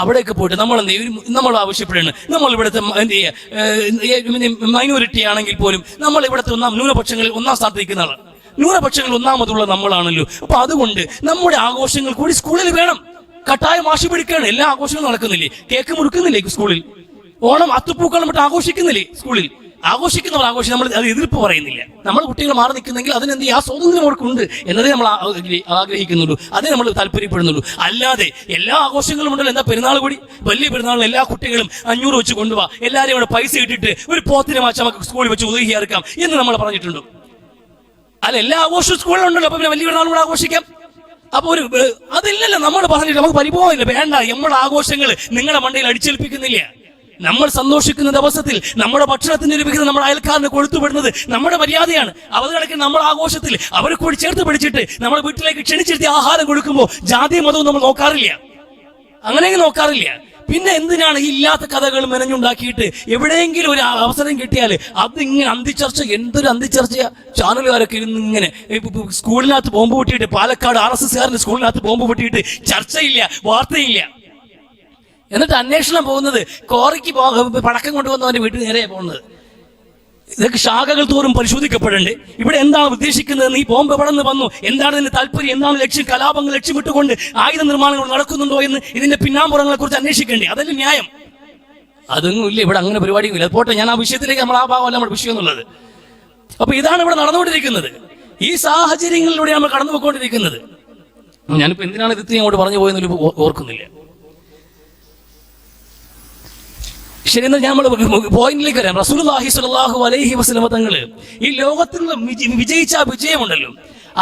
അവിടെയൊക്കെ പോയിട്ട് നമ്മൾ എന്ത് ചെയ്യും, നമ്മൾ ആവശ്യപ്പെടുന്നു, നമ്മൾ ഇവിടുത്തെ എന്ത് ചെയ്യുക, മൈനോറിറ്റി ആണെങ്കിൽ പോലും നമ്മൾ ഇവിടുത്തെ ന്യൂനപക്ഷങ്ങളിൽ ഒന്നാം സ്ഥാനത്ത് നിൽക്കുന്ന ആളാണ്. ന്യൂനപക്ഷങ്ങൾ ഒന്നാമതുള്ള നമ്മളാണല്ലോ. അപ്പൊ അതുകൊണ്ട് നമ്മുടെ ആഘോഷങ്ങൾ കൂടി സ്കൂളിൽ വേണം. കട്ടായം വാശി പിടിക്കുകയാണ്. എല്ലാ ആഘോഷങ്ങളും നടക്കുന്നില്ലേ? കേക്ക് മുറുക്കുന്നില്ലേ സ്കൂളിൽ? ഓണം അത്തുപ്പൂക്കളം ഇട്ട് ആഘോഷിക്കുന്നില്ലേ സ്കൂളിൽ? ആഘോഷിക്കുന്നവർ ആഘോഷിക്കും, നമ്മൾ അത് എതിർപ്പ് പറയുന്നില്ല. നമ്മൾ കുട്ടികൾ മാറി നിൽക്കുന്നെങ്കിൽ അതിനെന്ത് ചെയ്യും, ആ സ്വാതന്ത്ര്യം അവർക്കുണ്ട് എന്നതേ നമ്മൾ ആഗ്രഹിക്കുന്നുള്ളൂ, അതേ നമ്മൾ താല്പര്യപ്പെടുന്നുള്ളൂ. അല്ലാതെ എല്ലാ ആഘോഷങ്ങളും ഉണ്ടല്ലോ, എന്താ പെരുന്നാൾ കൂടി, വലിയ പെരുന്നാളിൽ എല്ലാ കുട്ടികളും 500 വെച്ച് കൊണ്ടുപോവാ, എല്ലാവരും ഇവിടെ പൈസ ഇട്ടിട്ട് ഒരു പോത്തിനെ മാച്ച് നമുക്ക് സ്കൂളിൽ വെച്ച് ഉദയിക്കാം എന്ന് നമ്മൾ പറഞ്ഞിട്ടുണ്ടോ? അല്ല, എല്ലാ ആഘോഷവും സ്കൂളിലുണ്ടല്ലോ, അപ്പൊ പിന്നെ വലിയ പെരുന്നാൾ കൂടെ ആഘോഷിക്കാം. അപ്പൊ അതില്ലല്ലോ, നമ്മൾ പറഞ്ഞിട്ട് നമുക്ക് പരിഭവമില്ല, വേണ്ട, നമ്മുടെ ആഘോഷങ്ങൾ നിങ്ങളുടെ മണ്ടയിൽ അടിച്ചേൽപ്പിക്കുന്നില്ല. നമ്മൾ സന്തോഷിക്കുന്ന ദിവസത്തിൽ നമ്മുടെ ഭക്ഷണത്തിന് ലഭിക്കുന്നത് നമ്മുടെ അയൽക്കാരന് കൊടുത്തുവിടുന്നത് നമ്മുടെ മര്യാദയാണ്. അവർക്ക് നമ്മൾ ആഘോഷത്തിൽ അവരെ കൂടി ചേർത്ത് പിടിച്ചിട്ട് നമ്മുടെ വീട്ടിലേക്ക് ക്ഷണിച്ചിരുത്തി ആഹാരം കൊടുക്കുമ്പോൾ ജാതിയും മതവും നമ്മൾ നോക്കാറില്ല, അങ്ങനെയെങ്കിലും നോക്കാറില്ല. പിന്നെ എന്തിനാണ് ഈ ഇല്ലാത്ത കഥകൾ മെനഞ്ഞുണ്ടാക്കിയിട്ട് എവിടെയെങ്കിലും ഒരു അവസരം കിട്ടിയാൽ അതിങ്ങനെ അന്തിച്ചർച്ച, എന്തൊരു അന്തിച്ചർച്ചയാ. ചാനലുകാരൊക്കെ ഇരുന്ന് ഇങ്ങനെ സ്കൂളിനകത്ത് ബോംബ് പൊട്ടിയിട്ട്, പാലക്കാട് RSSകാരന്റെ സ്കൂളിനകത്ത് ബോംബ് പൊട്ടിയിട്ട് ചർച്ചയില്ല, വാർത്തയില്ല. എന്നിട്ട് അന്വേഷണം പോകുന്നത് കോറിക്ക് പടക്കം കൊണ്ടുവന്നവന്റെ വീട്ടിൽ നേരെയാണ് പോകുന്നത്. ഇതൊക്കെ ശാഖകൾ തോറും പരിശോധിക്കപ്പെടേണ്ടേ? ഇവിടെ എന്താണ് ഉദ്ദേശിക്കുന്നത്? ഈ ബോംബ് എവിടെ നിന്ന് വന്നു? എന്താണ് ഇതിന്റെ താല്പര്യം? എന്താണ് ലക്ഷ്യം? കലാപങ്ങൾ ലക്ഷ്യമിട്ടുകൊണ്ട് ആയുധ നിർമ്മാണങ്ങൾ നടക്കുന്നുണ്ടോ എന്ന് ഇതിന്റെ പിന്നാമ്പുറങ്ങളെ കുറിച്ച് അന്വേഷിക്കേണ്ടേ? അതല്ലേ ന്യായം? അതൊന്നും ഇല്ല, ഇവിടെ അങ്ങനെ പരിപാടിയും ഇല്ല. പോട്ടെ, ഞാൻ ആ വിഷയത്തിലേക്ക്, നമ്മൾ ആ ഭാഗമല്ല നമ്മുടെ വിഷയം എന്നുള്ളത്. അപ്പൊ ഇതാണ് ഇവിടെ നടന്നുകൊണ്ടിരിക്കുന്നത്. ഈ സാഹചര്യങ്ങളിലൂടെ നമ്മൾ കടന്നു പോയിക്കൊണ്ടിരിക്കുന്നത്. ഞാനിപ്പോ എന്തിനാണ് ഇത് അങ്ങോട്ട് പറഞ്ഞു പോയെന്ന് ഓർക്കുന്നില്ല. ശരി, എന്നാൽ നമ്മൾ പോയിന്റിലേക്ക് വരാം. റസൂലുള്ളാഹി സ്വല്ലല്ലാഹു അലൈഹി വസല്ലം തങ്ങൾ ഈ ലോകത്തിൽ വിജയിച്ച ആ വിജയമുണ്ടല്ലോ,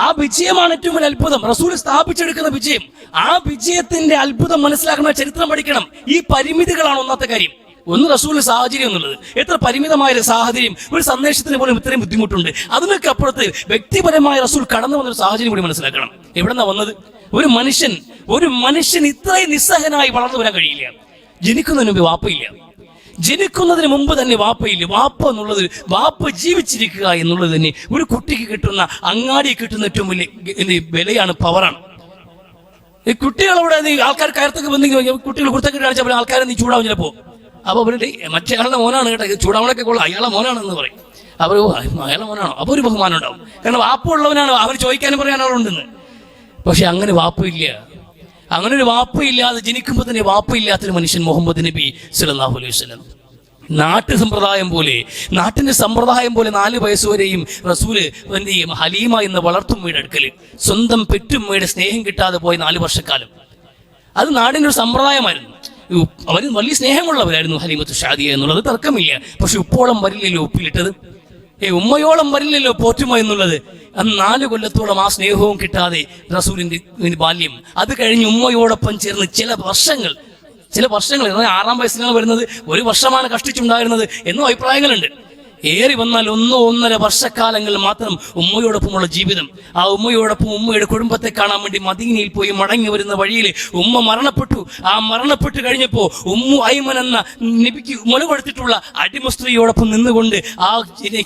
ആ വിജയമാണ് ഏറ്റവും വലിയ അത്ഭുതം. റസൂൽ സ്ഥാപിച്ചെടുക്കുന്ന വിജയം, ആ വിജയത്തിന്റെ അത്ഭുതം മനസ്സിലാക്കണം, ചരിത്രം പഠിക്കണം. ഈ പരിമിതികളാണ് ഒന്നാമത്തെ കാര്യം. ഒന്ന് റസൂലിന്റെ സാഹചര്യം എന്നുള്ളത്, എത്ര പരിമിതമായ സാഹചര്യം, ഒരു സന്ദേശത്തിന് പോലും ഇത്രയും ബുദ്ധിമുട്ടുണ്ട്. അതിനൊക്കെ അപ്പുറത്ത് വ്യക്തിപരമായ റസൂൽ കടന്നു വന്നൊരു സാഹചര്യം കൂടി മനസ്സിലാക്കണം. എവിടെന്നാ വന്നത്? ഒരു മനുഷ്യൻ ഇത്രയും നിസ്സഹനായി വളർന്നു വരാൻ കഴിയില്ല. ജനിക്കുന്നതിന് മുമ്പ് വാപ്പയില്ല, ജനിക്കുന്നതിന് മുമ്പ് തന്നെ വാപ്പയില്ല. വാപ്പ ജീവിച്ചിരിക്കുക എന്നുള്ളത് തന്നെ ഒരു കുട്ടിക്ക് കിട്ടുന്ന, അങ്ങാടി കിട്ടുന്ന ഏറ്റവും വലിയ വിലയാണ്, പവറാണ്. ഈ കുട്ടികളോട് ആൾക്കാർ കയർത്തൊക്കെ വന്നെങ്കിൽ കുട്ടികൾ കുർത്തക്കെട്ട് കാണിച്ചാൽ ആൾക്കാരെ നീ ചൂടാവും ചിലപ്പോ. അപ്പൊ അവരുടെ മറ്റേ ആളുടെ മോനാണ് കേട്ടോ, ചൂടാവണൊക്കെ കൊള്ളാം, അയാളെ മോനാണെന്ന് പറയും. അവർ അയാളെ മോനാണോ? അപ്പൊ ഒരു ബഹുമാനം ഉണ്ടാവും, കാരണം വാപ്പ ഉള്ളവനാണ്, അവർ ചോദിക്കാനും പറയാനുണ്ടെന്ന്. പക്ഷെ അങ്ങനെ വാപ്പയില്ല. അങ്ങനെ ഒരു വാപ്പയില്ലാതെ, ജനിക്കുമ്പോൾ തന്നെ വാപ്പയില്ലാത്തൊരു മനുഷ്യൻ മുഹമ്മദ് നബി സല്ലല്ലാഹു അലൈഹി വസല്ലം. നാട്ടിന്റെ സമ്പ്രദായം പോലെ 4 വയസ്സ് വരെയും റസൂല് എന്ത് ചെയ്യും, ഹലീമ എന്ന വളർത്തുമ്മയുടെ അടുക്കൽ സ്വന്തം പെറ്റുമ്മയുടെ സ്നേഹം കിട്ടാതെ പോയ 4 വർഷക്കാലം. അത് നാടിൻ്റെ ഒരു സമ്പ്രദായമായിരുന്നു. അവർ വലിയ സ്നേഹമുള്ളവരായിരുന്നു ഹലീമത്തു ഷാദിയ എന്നുള്ളത് തർക്കമില്ല. പക്ഷെ ഉപ്പോളം വരില്ലല്ലോ ഉപ്പിലിട്ടത്, ഉമ്മയോളം വരില്ലല്ലോ പോറ്റുമ എന്നുള്ളത്. അന്ന് 4 കൊല്ലത്തോളം ആ സ്നേഹവും കിട്ടാതെ റസൂലിന്റെ ബാല്യം, അത് കഴിഞ്ഞ് ഉമ്മയോടൊപ്പം ചേർന്ന് ചില വർഷങ്ങൾ 6-ാം വയസ്സിലാണ് വരുന്നത്. 1 വർഷമാണ് കഷ്ടിച്ചുണ്ടായിരുന്നത് എന്നും അഭിപ്രായങ്ങളുണ്ട്. ഏറി വന്നാൽ 1-1.5 വർഷക്കാലങ്ങൾ മാത്രം ഉമ്മയോടൊപ്പമുള്ള ജീവിതം. ആ ഉമ്മയോടൊപ്പം ഉമ്മയുടെ കുടുംബത്തെ കാണാൻ വേണ്ടി മദീനയിൽ പോയി മടങ്ങി വരുന്ന വഴിയിൽ ഉമ്മ മരണപ്പെട്ടു. ആ മരണപ്പെട്ട് കഴിഞ്ഞപ്പോൾ ഉമ്മു ഐമൻ എന്ന നബിക്ക് മുല കൊടുത്തിട്ടുള്ള അടിമസ്ത്രീയോടൊപ്പം നിന്നുകൊണ്ട് ആ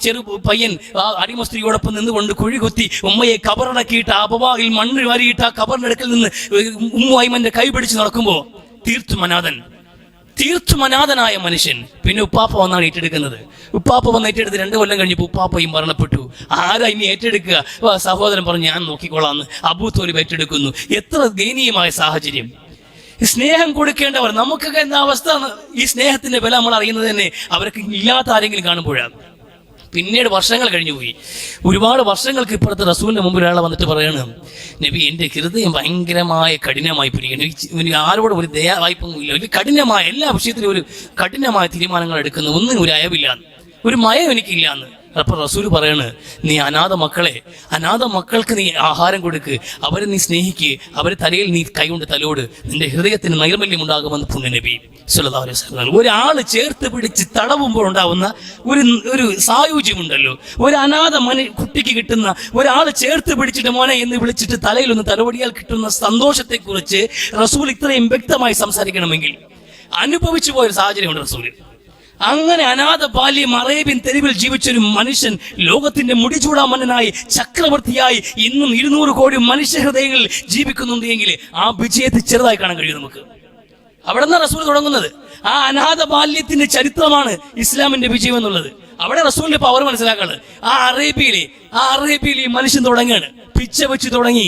ചെറു പയ്യൻ ആ അടിമസ്ത്രീയോടൊപ്പം നിന്നുകൊണ്ട് കുഴികുത്തി ഉമ്മയെ കബറടക്കിയിട്ട് ആ അപവാഹിൽ മണ്ണ് വാരിയിട്ട് ആ കബറിന്റെ അടുക്കൽ നിന്ന് ഉമ്മു ഐമന്റെ കൈ പിടിച്ച് നടക്കുമ്പോൾ തീർത്തുമനാഥനായ മനുഷ്യൻ. പിന്നെ ഉപ്പാപ്പ വന്നാണ് ഏറ്റെടുക്കുന്നത്. ഉപ്പാപ്പ വന്ന് ഏറ്റെടുത്ത് 2 കൊല്ലം കഴിഞ്ഞപ്പോൾ ഉപ്പാപ്പയും മരണപ്പെട്ടു. ആരാ ഇനി ഏറ്റെടുക്കുക? സഹോദരൻ പറഞ്ഞു, ഞാൻ നോക്കിക്കോളാന്ന്. അബൂ ത്വാലിബ് ഏറ്റെടുക്കുന്നു. എത്ര ദയനീയമായ സാഹചര്യം! സ്നേഹം കൊടുക്കേണ്ടവർ, നമുക്കൊക്കെ എന്താ അവസ്ഥ? ഈ സ്നേഹത്തിന്റെ വില നമ്മൾ അറിയുന്നത് തന്നെ അവർക്ക് ഇല്ലാത്ത ആരെങ്കിലും കാണുമ്പോഴാണ്. പിന്നീട് വർഷങ്ങൾ കഴിഞ്ഞുപോയി. ഒരുപാട് വർഷങ്ങൾക്ക് ഇപ്പുറത്ത് റസൂലിന്റെ മുമ്പിൽ ഒരാളെ വന്നിട്ട് പറയാണ്, നബി, എൻ്റെ ഹൃദയം ഭയങ്കരമായ കഠിനമായി പിടിക്കണം. ആരോടും ഒരു ദയാവായ്പൊന്നുമില്ല, ഒരു കഠിനമായ എല്ലാ വിഷയത്തിലും ഒരു കഠിനമായ തീരുമാനങ്ങൾ എടുക്കുന്നു, ഒന്നിനും ഒരു അയവില്ല. ഒരു മയം എനിക്കില്ല എന്ന്. അപ്പൊ റസൂൽ പറയാണ്, നീ അനാഥ മക്കൾക്ക് നീ ആഹാരം കൊടുക്ക്, അവരെ നീ സ്നേഹിക്ക്, അവരെ തലയിൽ നീ കൈകൊണ്ട് തലോട്, നിന്റെ ഹൃദയത്തിന് നൈർമല്യം ഉണ്ടാകുമെന്ന് പുണ്യ നബി സല്ലല്ലാഹു അലൈഹി വസല്ലം. ഒരാൾ ചേർത്ത് പിടിച്ച് തടവുമ്പോൾ ഉണ്ടാവുന്ന ഒരു സായുജ്യമുണ്ടല്ലോ, ഒരു അനാഥ കുട്ടിക്ക് കിട്ടുന്ന, ഒരാൾ ചേർത്ത് പിടിച്ചിട്ട് മോനെ എന്ന് വിളിച്ചിട്ട് തലയിൽ ഒന്ന് തലോടിയാൽ കിട്ടുന്ന സന്തോഷത്തെക്കുറിച്ച് റസൂൽ ഇത്രയും വ്യക്തമായി സംസാരിക്കണമെങ്കിൽ അനുഭവിച്ചു പോയൊരു സാഹചര്യമുണ്ട് റസൂൽ. അങ്ങനെ അനാഥ ബാല്യം അറേബ്യൻ തെരുവിൽ ജീവിച്ചൊരു മനുഷ്യൻ ലോകത്തിന്റെ മുടിചൂടാമന്നനായി ചക്രവർത്തിയായി ഇന്നും 200 കോടി മനുഷ്യ ഹൃദയങ്ങളിൽ ജീവിക്കുന്നുണ്ട് എങ്കിൽ ആ വിജയത്തെ ചെറുതായി കാണാൻ കഴിയും നമുക്ക്. അവിടെ നിന്നാണ് റസൂൽ തുടങ്ങുന്നത്. ആ അനാഥ ബാല്യത്തിന്റെ ചരിത്രമാണ് ഇസ്ലാമിന്റെ വിജയം എന്നുള്ളത്. അവിടെ റസൂലിന്റെ പവർ മനസ്സിലാക്കാണ്. ആ അറേബ്യയിൽ ഈ മനുഷ്യൻ തുടങ്ങുകയാണ്, പിച്ച വെച്ച് തുടങ്ങി,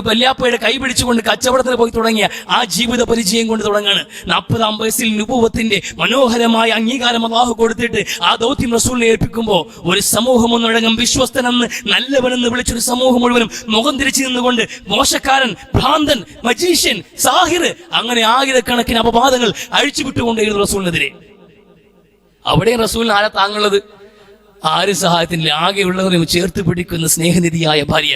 വല്യാപ്പയുടെ കൈ പിടിച്ചുകൊണ്ട് കച്ചവടത്തിന് പോയി തുടങ്ങിയ ആ ജീവിത പരിചയം കൊണ്ട് തുടങ്ങാണ്. 40-ാം വയസ്സിൽ നുബുവത്തിന്റെ മനോഹരമായ അംഗീകാരം അല്ലാഹു കൊടുത്തിട്ട് ആ ദൗത്യം റസൂലിനെ ഏൽപ്പിക്കുമ്പോൾ ഒരു സമൂഹം ഒന്നടങ്കം വിശ്വസ്തനെന്ന് നല്ലവനെന്ന് വിളിച്ചൊരു സമൂഹം മുഴുവനും മുഖം തിരിച്ചു നിന്നുകൊണ്ട് മോശക്കാരൻ, ഭ്രാന്തൻ, മജീഷ്യൻ, സാഹിർ, അങ്ങനെ ആയിരക്കണക്കിന് അപവാദങ്ങൾ അഴിച്ചുവിട്ടുകൊണ്ടേയിരുന്നു റസൂലിനെതിരെ. അവിടെ റസൂലിന് ആരാ താങ്ങുള്ളത്? ആരും സഹായത്തിനില്ല. ആകെയുള്ളവരും ചേർത്ത് പിടിക്കുന്ന സ്നേഹനിധിയായ ഭാര്യ.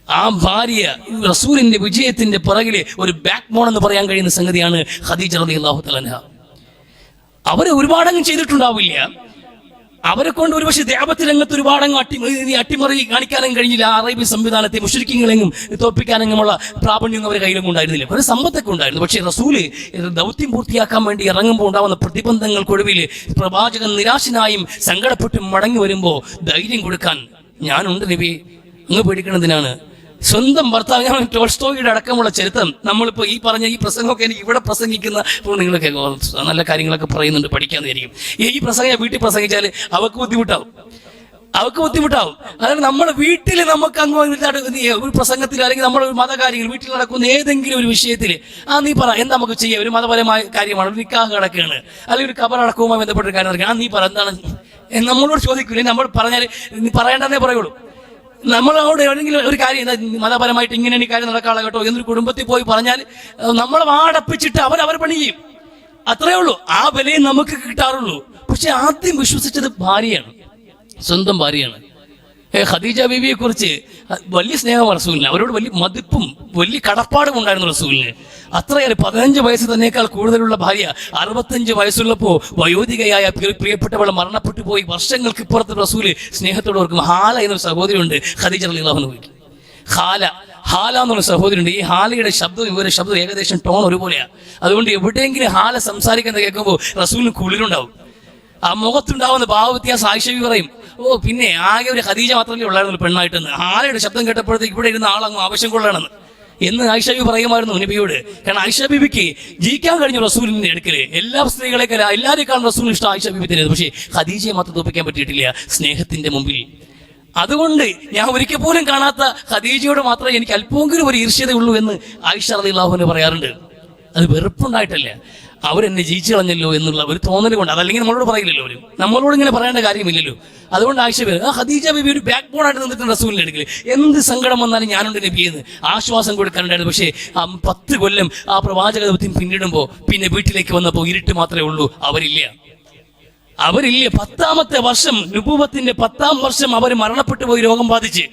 ആ ഭാര്യ റസൂലിന്റെ വിജയത്തിന്റെ പുറകിലെ ഒരു ബാക്ക് ബോൺ എന്ന് പറയാൻ കഴിയുന്ന സംഗതിയാണ് ഖദീജ റളിയല്ലാഹു തആല അൻഹ. അവരെ ഒരുപാടങ്ങ് ചെയ്തിട്ടുണ്ടാവില്ല, അവരെ കൊണ്ട് ഒരുപക്ഷെ ദേവത്തി രംഗത്ത് ഒരുപാടങ്ങ് അട്ടിമറി കാണിക്കാനും കഴിഞ്ഞില്ല. അറേബ്യൻ സംവിധാനത്തെ മുശ്രിക്കുകളെങ്കിലും തോൽപ്പിക്കാനെങ്കിലുള്ള പ്രാപണ്യം അവരുടെ കയ്യിലും ഉണ്ടായിരുന്നില്ല, ഒരു സമ്പത്തൊക്കെ ഉണ്ടായിരുന്നു. പക്ഷേ റസൂല് ദൗത്യം പൂർത്തിയാക്കാൻ വേണ്ടി ഇറങ്ങുമ്പോൾ ഉണ്ടാവുന്ന പ്രതിബന്ധങ്ങൾക്കൊടുവിൽ പ്രവാചകൻ നിരാശനായും സങ്കടപ്പെട്ടും മടങ്ങി വരുമ്പോൾ ധൈര്യം കൊടുക്കാൻ ഞാനുണ്ട് നബി, അങ്ങ് പേടിക്കണതിനാണ്. സ്വന്തം ഭർത്താവ്, ഞാൻ ടോൾസ്റ്റോയുടെ അടക്കമുള്ള ചരിത്രം നമ്മളിപ്പോൾ ഈ പറഞ്ഞ ഈ പ്രസംഗമൊക്കെ എനിക്ക് ഇവിടെ പ്രസംഗിക്കുന്ന നിങ്ങളൊക്കെ നല്ല കാര്യങ്ങളൊക്കെ പറയുന്നുണ്ട്, പഠിക്കാമെന്നായിരിക്കും. ഈ പ്രസംഗം വീട്ടിൽ പ്രസംഗിച്ചാൽ അവർക്ക് ബുദ്ധിമുട്ടാവും. അതായത് നമ്മുടെ വീട്ടിൽ നമുക്ക് അങ്ങ് ഒരു പ്രസംഗത്തിൽ അല്ലെങ്കിൽ നമ്മൾ മതകാര്യങ്ങൾ വീട്ടിൽ നടക്കുന്ന ഏതെങ്കിലും ഒരു വിഷയത്തിൽ നീ പറ, എന്താ നമുക്ക് ചെയ്യാം, ഒരു മതപരമായ കാര്യമാണ്, ഒരു നിക്കാഹ് കിടക്കുകയാണ്, അല്ലെങ്കിൽ ഒരു ഖബറടക്കവുമായി ബന്ധപ്പെട്ട ഒരു കാര്യം നടക്കുകയാണ്, നീ പറ എന്താണ് നമ്മളോട് ചോദിക്കൂലേ? നമ്മൾ പറഞ്ഞാൽ നീ പറയേണ്ടതേ പറയുള്ളൂ. നമ്മളോട് എവിടെയെങ്കിലും ഒരു കാര്യം മതപരമായിട്ട് ഇങ്ങനെ ഈ കാര്യം നടക്കാതെ കേട്ടോ എന്നൊരു കുടുംബത്തിൽ പോയി പറഞ്ഞാൽ നമ്മളെ വാടപ്പിച്ചിട്ട് അവർ പണി ചെയ്യും. അത്രയേ ഉള്ളൂ, ആ വിലയും നമുക്ക് കിട്ടാറുള്ളൂ. പക്ഷെ ആദ്യം വിശ്വസിച്ചത് ഭാര്യയാണ്, സ്വന്തം ഭാര്യയാണ്. ഖദീജ ബീവിയെ കുറിച്ച് വലിയ സ്നേഹം റസൂലിന്, അവരോട് വലിയ മതിപ്പും വലിയ കടപ്പാടും ഉണ്ടായിരുന്നു റസൂലിന്. അത്രയേറെ 15 വയസ്സ് തന്നേക്കാൾ കൂടുതലുള്ള ഭാര്യ 65 വയസ്സുള്ളപ്പോൾ വയോധികയായ പ്രിയപ്പെട്ടവളെ മരണപ്പെട്ടു പോയി. വർഷങ്ങൾക്ക് ഇപ്പുറത്ത് റസൂല് സ്നേഹത്തോട് ഓർക്കും. ഹാല എന്നൊരു സഹോദരിയുണ്ട് ഖദീജ റളിയല്ലാഹു അൻഹയ്ക്ക്. ഹാല എന്നുള്ള സഹോദരിയുണ്ട്. ഈ ഹാലയുടെ ശബ്ദവും ഇവരുടെ ശബ്ദവും ഏകദേശം ടോൺ ഒരുപോലെയാണ്. അതുകൊണ്ട് എവിടെയെങ്കിലും ഹാല സംസാരിക്കുന്നത് കേൾക്കുമ്പോൾ റസൂലിന് കുളിരുണ്ടാവും. ആ മുഖത്തുണ്ടാവുന്ന ഭാവവ്യത്യാസം ആയിഷ ബീവി പറയും, പിന്നെ ആകെ ഒരു ഖദീജ മാത്രമല്ലേ ഉള്ളായിരുന്നു പെണ്ണായിട്ടെന്ന്. ഹാലയുടെ ശബ്ദം കേട്ടപ്പോഴത്തേക്ക് ഇവിടെ ഇരുന്ന ആളങ്ങ് ആവശ്യം കൊള്ളണമെന്ന് എന്ന് ആയിഷ ബീവി പറയുമായിരുന്നു നബിയോട്. കാരണം ആയിഷ ബീവിക്ക് ജീവിക്കാൻ കഴിഞ്ഞ റസൂലിന്റെ അടുക്കല് എല്ലാ സ്ത്രീകളെക്കാളും എല്ലാവരെക്കാളും റസൂലിന് ഇഷ്ടം ആയിഷ ബീവി തരുന്നത്. പക്ഷേ ഖദീജയെ മാത്രം തോൽപ്പിക്കാൻ പറ്റിയിട്ടില്ല സ്നേഹത്തിന്റെ മുമ്പിൽ. അതുകൊണ്ട് ഞാൻ ഒരിക്കൽ പോലും കാണാത്ത ഖദീജയോട് മാത്രമേ എനിക്ക് അല്പമെങ്കിലും ഒരു ഈർഷ്യതയുള്ളൂ എന്ന് ആയിഷ റളിയല്ലാഹു അൻഹ പറയാറുണ്ട്. അത് വെറുപ്പുണ്ടായിട്ടല്ല, അവരെന്നെ ജയിച്ചു കളഞ്ഞല്ലോ എന്നുള്ള ഒരു തോന്നൽ കൊണ്ട്. അതല്ലെങ്കിൽ നമ്മളോട് പറയില്ലല്ലോ, നമ്മളോട് ഇങ്ങനെ പറയേണ്ട കാര്യമില്ലല്ലോ. അതുകൊണ്ട് ആയിഷ ഖദീജ ബീബി ഒരു ബാക്ക് ബോൺ ആയിട്ട് നിന്നിട്ടുണ്ട് റസൂലിന്റെ അടുക്കൽ. എന്ത് സങ്കടം വന്നാലും ഞാനുണ്ട് നബിയെന്ന് ആശ്വാസം കൊടുക്കാനുണ്ടായിരുന്നു. പക്ഷേ 10 കൊല്ലം ആ പ്രവാചക ദൗത്യം പിന്നിടുമ്പോൾ പിന്നെ വീട്ടിലേക്ക് വന്നപ്പോൾ ഇരുട്ട് മാത്രമേ ഉള്ളൂ, അവരില്ല. 10ാമത്തെ വർഷം നുബുവത്തിന്റെ 10ാം വർഷം അവർ മരണപ്പെട്ടു പോയി, രോഗം ബാധിച്ച്.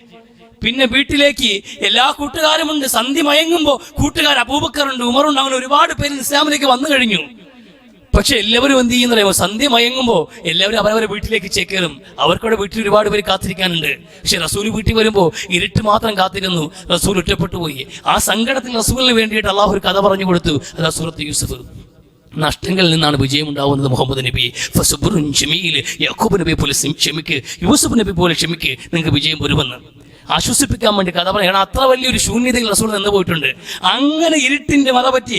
പിന്നെ വീട്ടിലേക്ക് എല്ലാ കൂട്ടുകാരുമുണ്ട്. സന്ധി മയങ്ങുമ്പോൾ കൂട്ടുകാർ അബൂബക്കറുണ്ട്, ഉമറുണ്ട്, അങ്ങനെ ഒരുപാട് പേര് ഇസ്ലാമിലേക്ക് വന്നു കഴിഞ്ഞു. പക്ഷെ എല്ലാവരും എന്ത് ചെയ്യുന്നറിയാമോ? സന്ധ്യ മയങ്ങുമ്പോൾ എല്ലാവരും അവരവരെ വീട്ടിലേക്ക് ചേക്കേറും. അവർക്കവിടെ വീട്ടിൽ ഒരുപാട് പേര് കാത്തിരിക്കാനുണ്ട്. പക്ഷെ റസൂൽ വീട്ടിൽ വരുമ്പോൾ ഇരുട്ട് മാത്രം കാത്തിരുന്നു. റസൂൽ ഒറ്റപ്പെട്ടു പോയി. ആ സങ്കടത്തിൽ റസൂലിന് വേണ്ടിയിട്ട് അള്ളാഹു ഒരു കഥ പറഞ്ഞു കൊടുത്തു. അതാ സൂറത്ത് യൂസുഫ്. നഷ്ടങ്ങളിൽ നിന്നാണ് വിജയം ഉണ്ടാവുന്നത്. മുഹമ്മദ് നബി ഫസുബ്റുൻ ജമീൽ, യാക്കൂബ് നബി പോലെ ക്ഷമിക്ക്, യൂസുഫ് നബി പോലെ ക്ഷമിക്ക്, നിങ്ങൾക്ക് വിജയം വരുമെന്ന് ആശ്വസിപ്പിക്കാൻ വേണ്ടി കഥ പറയണം. അത്ര വലിയൊരു ശൂന്യതയിൽ റസൂൽ നിന്ന് പോയിട്ടുണ്ട്. അങ്ങനെ ഇരുട്ടിന്റെ മറ പറ്റി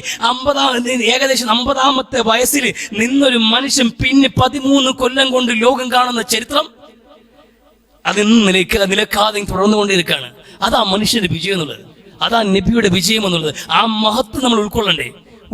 ഏകദേശം 50ാമത്തെ വയസ്സിൽ നിന്നൊരു മനുഷ്യൻ പിന്നെ 13 കൊല്ലം കൊണ്ട് ലോകം കാണുന്ന ചരിത്രം അതിന്ന് നിലക്കാതെ തുടർന്നുകൊണ്ടിരിക്കുകയാണ്. അതാ മനുഷ്യന്റെ വിജയം എന്നുള്ളത്, അതാ നബിയുടെ വിജയം എന്നുള്ളത്. ആ മഹത്വം നമ്മൾ ഉൾക്കൊള്ളണ്ടേ?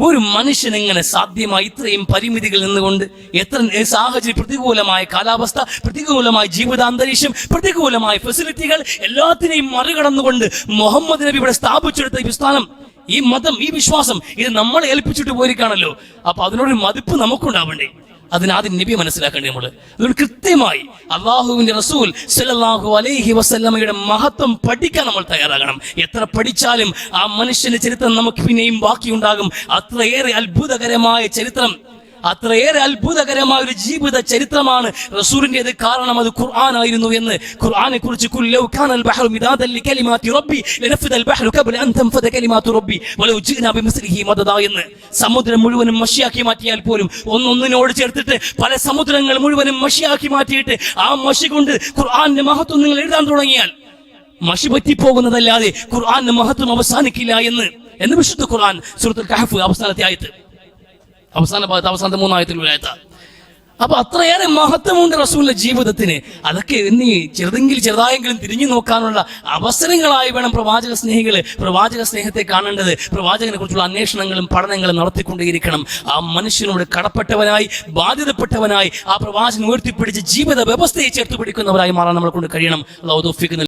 ഒരു മനുഷ്യൻ എങ്ങനെ സാധ്യമായി ഇത്രയും പരിമിതികൾ നിന്നുകൊണ്ട്, എത്ര സാഹചര്യം, പ്രതികൂലമായ കാലാവസ്ഥ, പ്രതികൂലമായ ജീവിതാന്തരീക്ഷം, പ്രതികൂലമായ ഫെസിലിറ്റികൾ എല്ലാത്തിനെയും മറികടന്നുകൊണ്ട് മുഹമ്മദ് നബി ഇവിടെ സ്ഥാപിച്ചെടുത്ത ഈ സ്ഥാനം, ഈ മതം, ഈ വിശ്വാസം, ഇത് നമ്മളെ ഏൽപ്പിച്ചിട്ട് പോയിരിക്കാണല്ലോ. അപ്പൊ അതിനോടൊരു മതിപ്പ് നമുക്കുണ്ടാവണ്ടേ? അതിനാദ്യം നബി മനസ്സിലാക്കേണ്ടി നമ്മൾ. അതുകൊണ്ട് കൃത്യമായി അള്ളാഹുവിന്റെ റസൂൽ സല്ലല്ലാഹു അലൈഹി വസല്ലമയുടെ മഹത്വം പഠിക്കാൻ നമ്മൾ തയ്യാറാകണം. എത്ര പഠിച്ചാലും ആ മനുഷ്യന്റെ ചരിത്രം നമുക്ക് പിന്നെയും ബാക്കിയുണ്ടാകും. അത്രയേറെ അത്ഭുതകരമായ ചരിത്രം, അത്രയേറെ അത്ഭുതകരമായ ഒരു ജീവിത ചരിത്രമാണ് റസൂലിന്റേത്. കാരണം അത് ഖുർആനായിരുന്നു എന്ന് ഖുർആനെ കുറിച്ച് എന്ന് സമുദ്രം മുഴുവനും മഷിയാക്കി മാറ്റിയാൽ പോലും ഒന്നൊന്നിനോട് ചേർത്തിട്ട് പല സമുദ്രങ്ങൾ മുഴുവനും മഷിയാക്കി മാറ്റിയിട്ട് ആ മഷി കൊണ്ട് ഖുർആന്റെ മഹത്വം നിങ്ങൾ എഴുതാൻ തുടങ്ങിയാൽ മഷി പറ്റിപ്പോകുന്നതല്ലാതെ ഖുർആന്റെ മഹത്വം അവസാനിക്കില്ല എന്ന് വിശുദ്ധ ഖുർആൻ സൂറത്തുൽ കഹഫ് അവസാനത്തെ ആയത്ത്, അവസാന ഭാഗത്ത് അവസാനത്തെ 3 ആയത്തിലുള്ള ആയത്ത്. അപ്പൊ അത്രയേറെ മഹത്വമുണ്ട് റസൂലിന്റെ ജീവിതത്തിന്. അതൊക്കെ എന്നീ ചെറുതായെങ്കിലും തിരിഞ്ഞു നോക്കാനുള്ള അവസരങ്ങളായി വേണം പ്രവാചക സ്നേഹത്തെ കാണേണ്ടത്. പ്രവാചകനെ കുറിച്ചുള്ള അന്വേഷണങ്ങളും പഠനങ്ങളും നടത്തിക്കൊണ്ടേയിരിക്കണം. ആ മനുഷ്യനോട് കടപ്പെട്ടവനായി, ബാധ്യതപ്പെട്ടവനായി ആ പ്രവാചകൻ ഉയർത്തിപ്പിടിച്ച് ജീവിത വ്യവസ്ഥയെ ചേർത്ത് പിടിക്കുന്നവരായി മാറാൻ നമ്മളെ കൊണ്ട് കഴിയണം. അല്ലാഹു തൗഫീഖ്